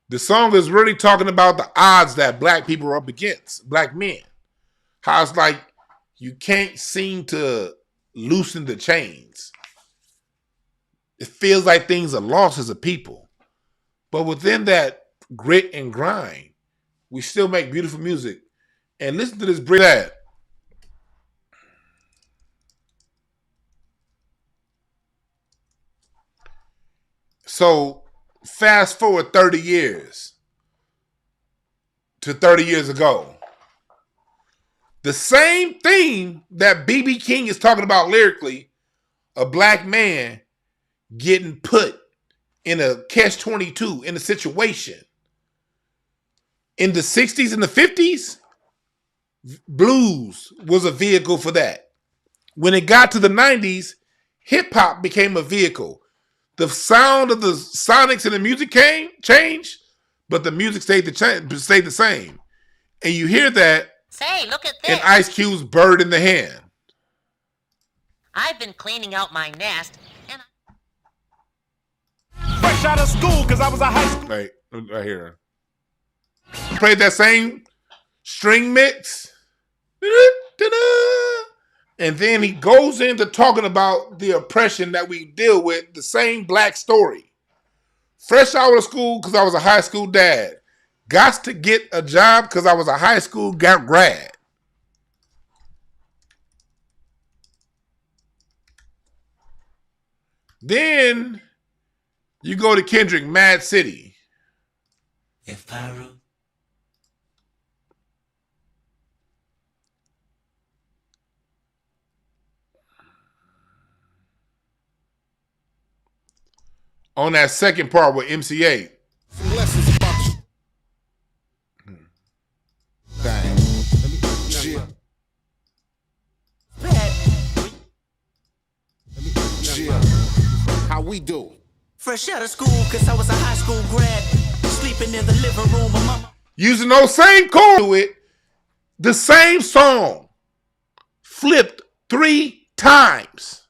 The song is really talking about the odds that black people are up against, black men. How it's like you can't seem to loosen the chains. It feels like things are lost as a people. But within that grit and grind, we still make beautiful music. And listen to this bridge. That. So fast forward 30 years to 30 years ago. The same thing that B.B. King is talking about lyrically, a black man getting put in a catch-22 in a situation. In the 60s and the 50s, blues was a vehicle for that. When it got to the 90s, hip-hop became a vehicle. The sound of the sonics and the music changed, but the music stayed the same. And you hear that Say, look at this. in Ice Cube's Bird in the Hand. I've been cleaning out my nest, and Fresh out of school, because I was a high school. Right here. Played that same string mix. And then he goes into talking about the oppression that we deal with, the same black story. Fresh out of school because I was a high school dad. Got to get a job because I was a high school grad. Then you go to Kendrick, Mad City. If I wrote on that second part with MC8. Some lessons about you. Dang. we do. Fresh out of school, cause I was a high school grad, sleeping in the living room of mama. Using those same chords to it, the same song flipped 3 times.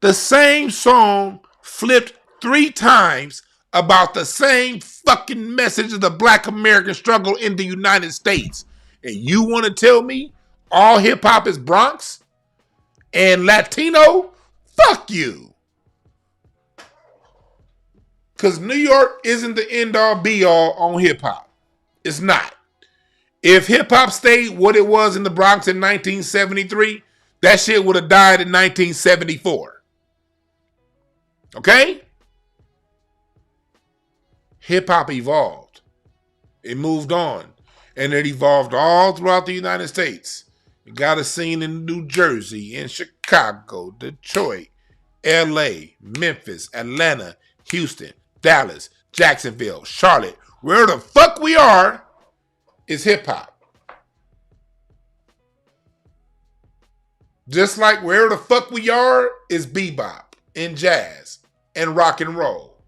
The same song flipped 3 times about the same fucking message of the Black American struggle in the United States. And you want to tell me all hip hop is Bronx and Latino? Fuck you. Because New York isn't the end all be all on hip hop. It's not. If hip hop stayed what it was in the Bronx in 1973, that shit would have died in 1974. Okay? Hip hop evolved. It moved on. And it evolved all throughout the United States. You got a scene in New Jersey, in Chicago, Detroit, LA, Memphis, Atlanta, Houston, Dallas, Jacksonville, Charlotte. Where the fuck we are is hip hop. Just like where the fuck we are is bebop and jazz and rock and roll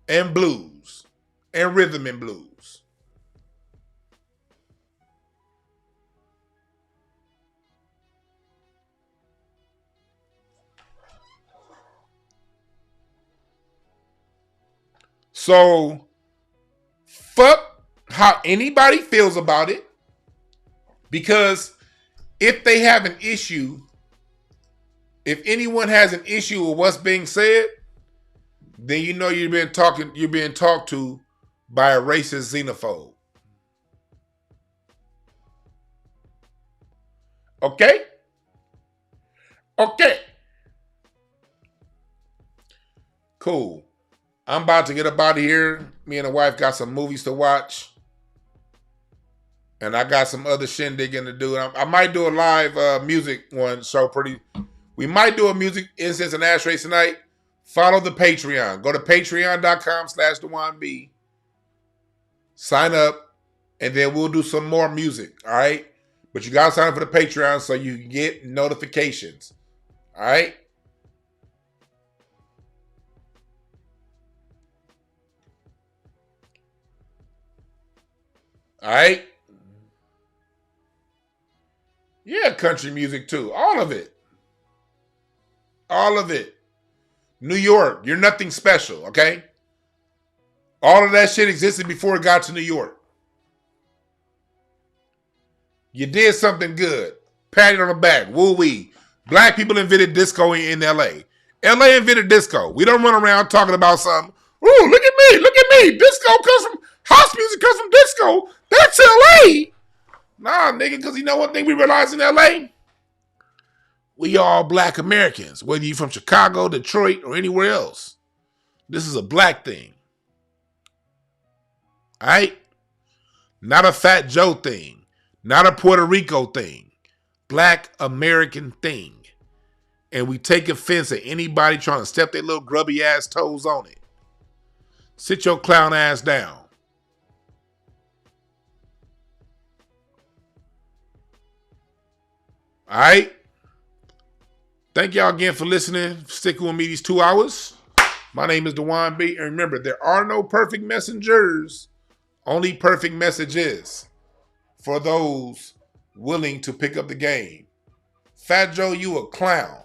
and blues and rhythm and blues. So, fuck how anybody feels about it. Because if they have an issue, if anyone has an issue with what's being said, then you know you're being talked to by a racist xenophobe. Okay? Okay. Cool. I'm about to get up out of here. Me and the wife got some movies to watch. And I got some other shindigging to do. I might do a live music one. So we might do a music incense and ashtrays tonight. Follow the Patreon. Go to patreon.com/DejuanB. Sign up. And then we'll do some more music. All right? But you got to sign up for the Patreon so you can get notifications. All right? All right? Yeah, country music too. All of it. All of it. New York, you're nothing special, okay? All of that shit existed before it got to New York. You did something good. Pat it on the back. Woo-wee. Black people invented disco in LA. LA invented disco. We don't run around talking about something. Ooh, look at me. Look at me. Disco comes from, house music comes from disco. That's LA. Nah, nigga, because you know one thing we realize in LA? We all black Americans, whether you're from Chicago, Detroit, or anywhere else. This is a black thing. All right? Not a Fat Joe thing. Not a Puerto Rico thing. Black American thing. And we take offense at anybody trying to step their little grubby ass toes on it. Sit your clown ass down. All right? Thank y'all again for listening, sticking with me these 2 hours. My name is Dewan B. And remember, there are no perfect messengers, only perfect messages for those willing to pick up the game. Fat Joe, you a clown.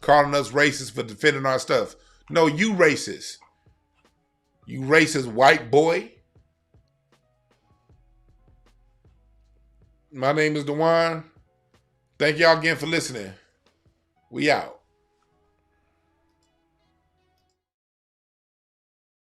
Calling us racist for defending our stuff. No, you racist. You racist white boy. My name is Dewan. Thank y'all again for listening. We out.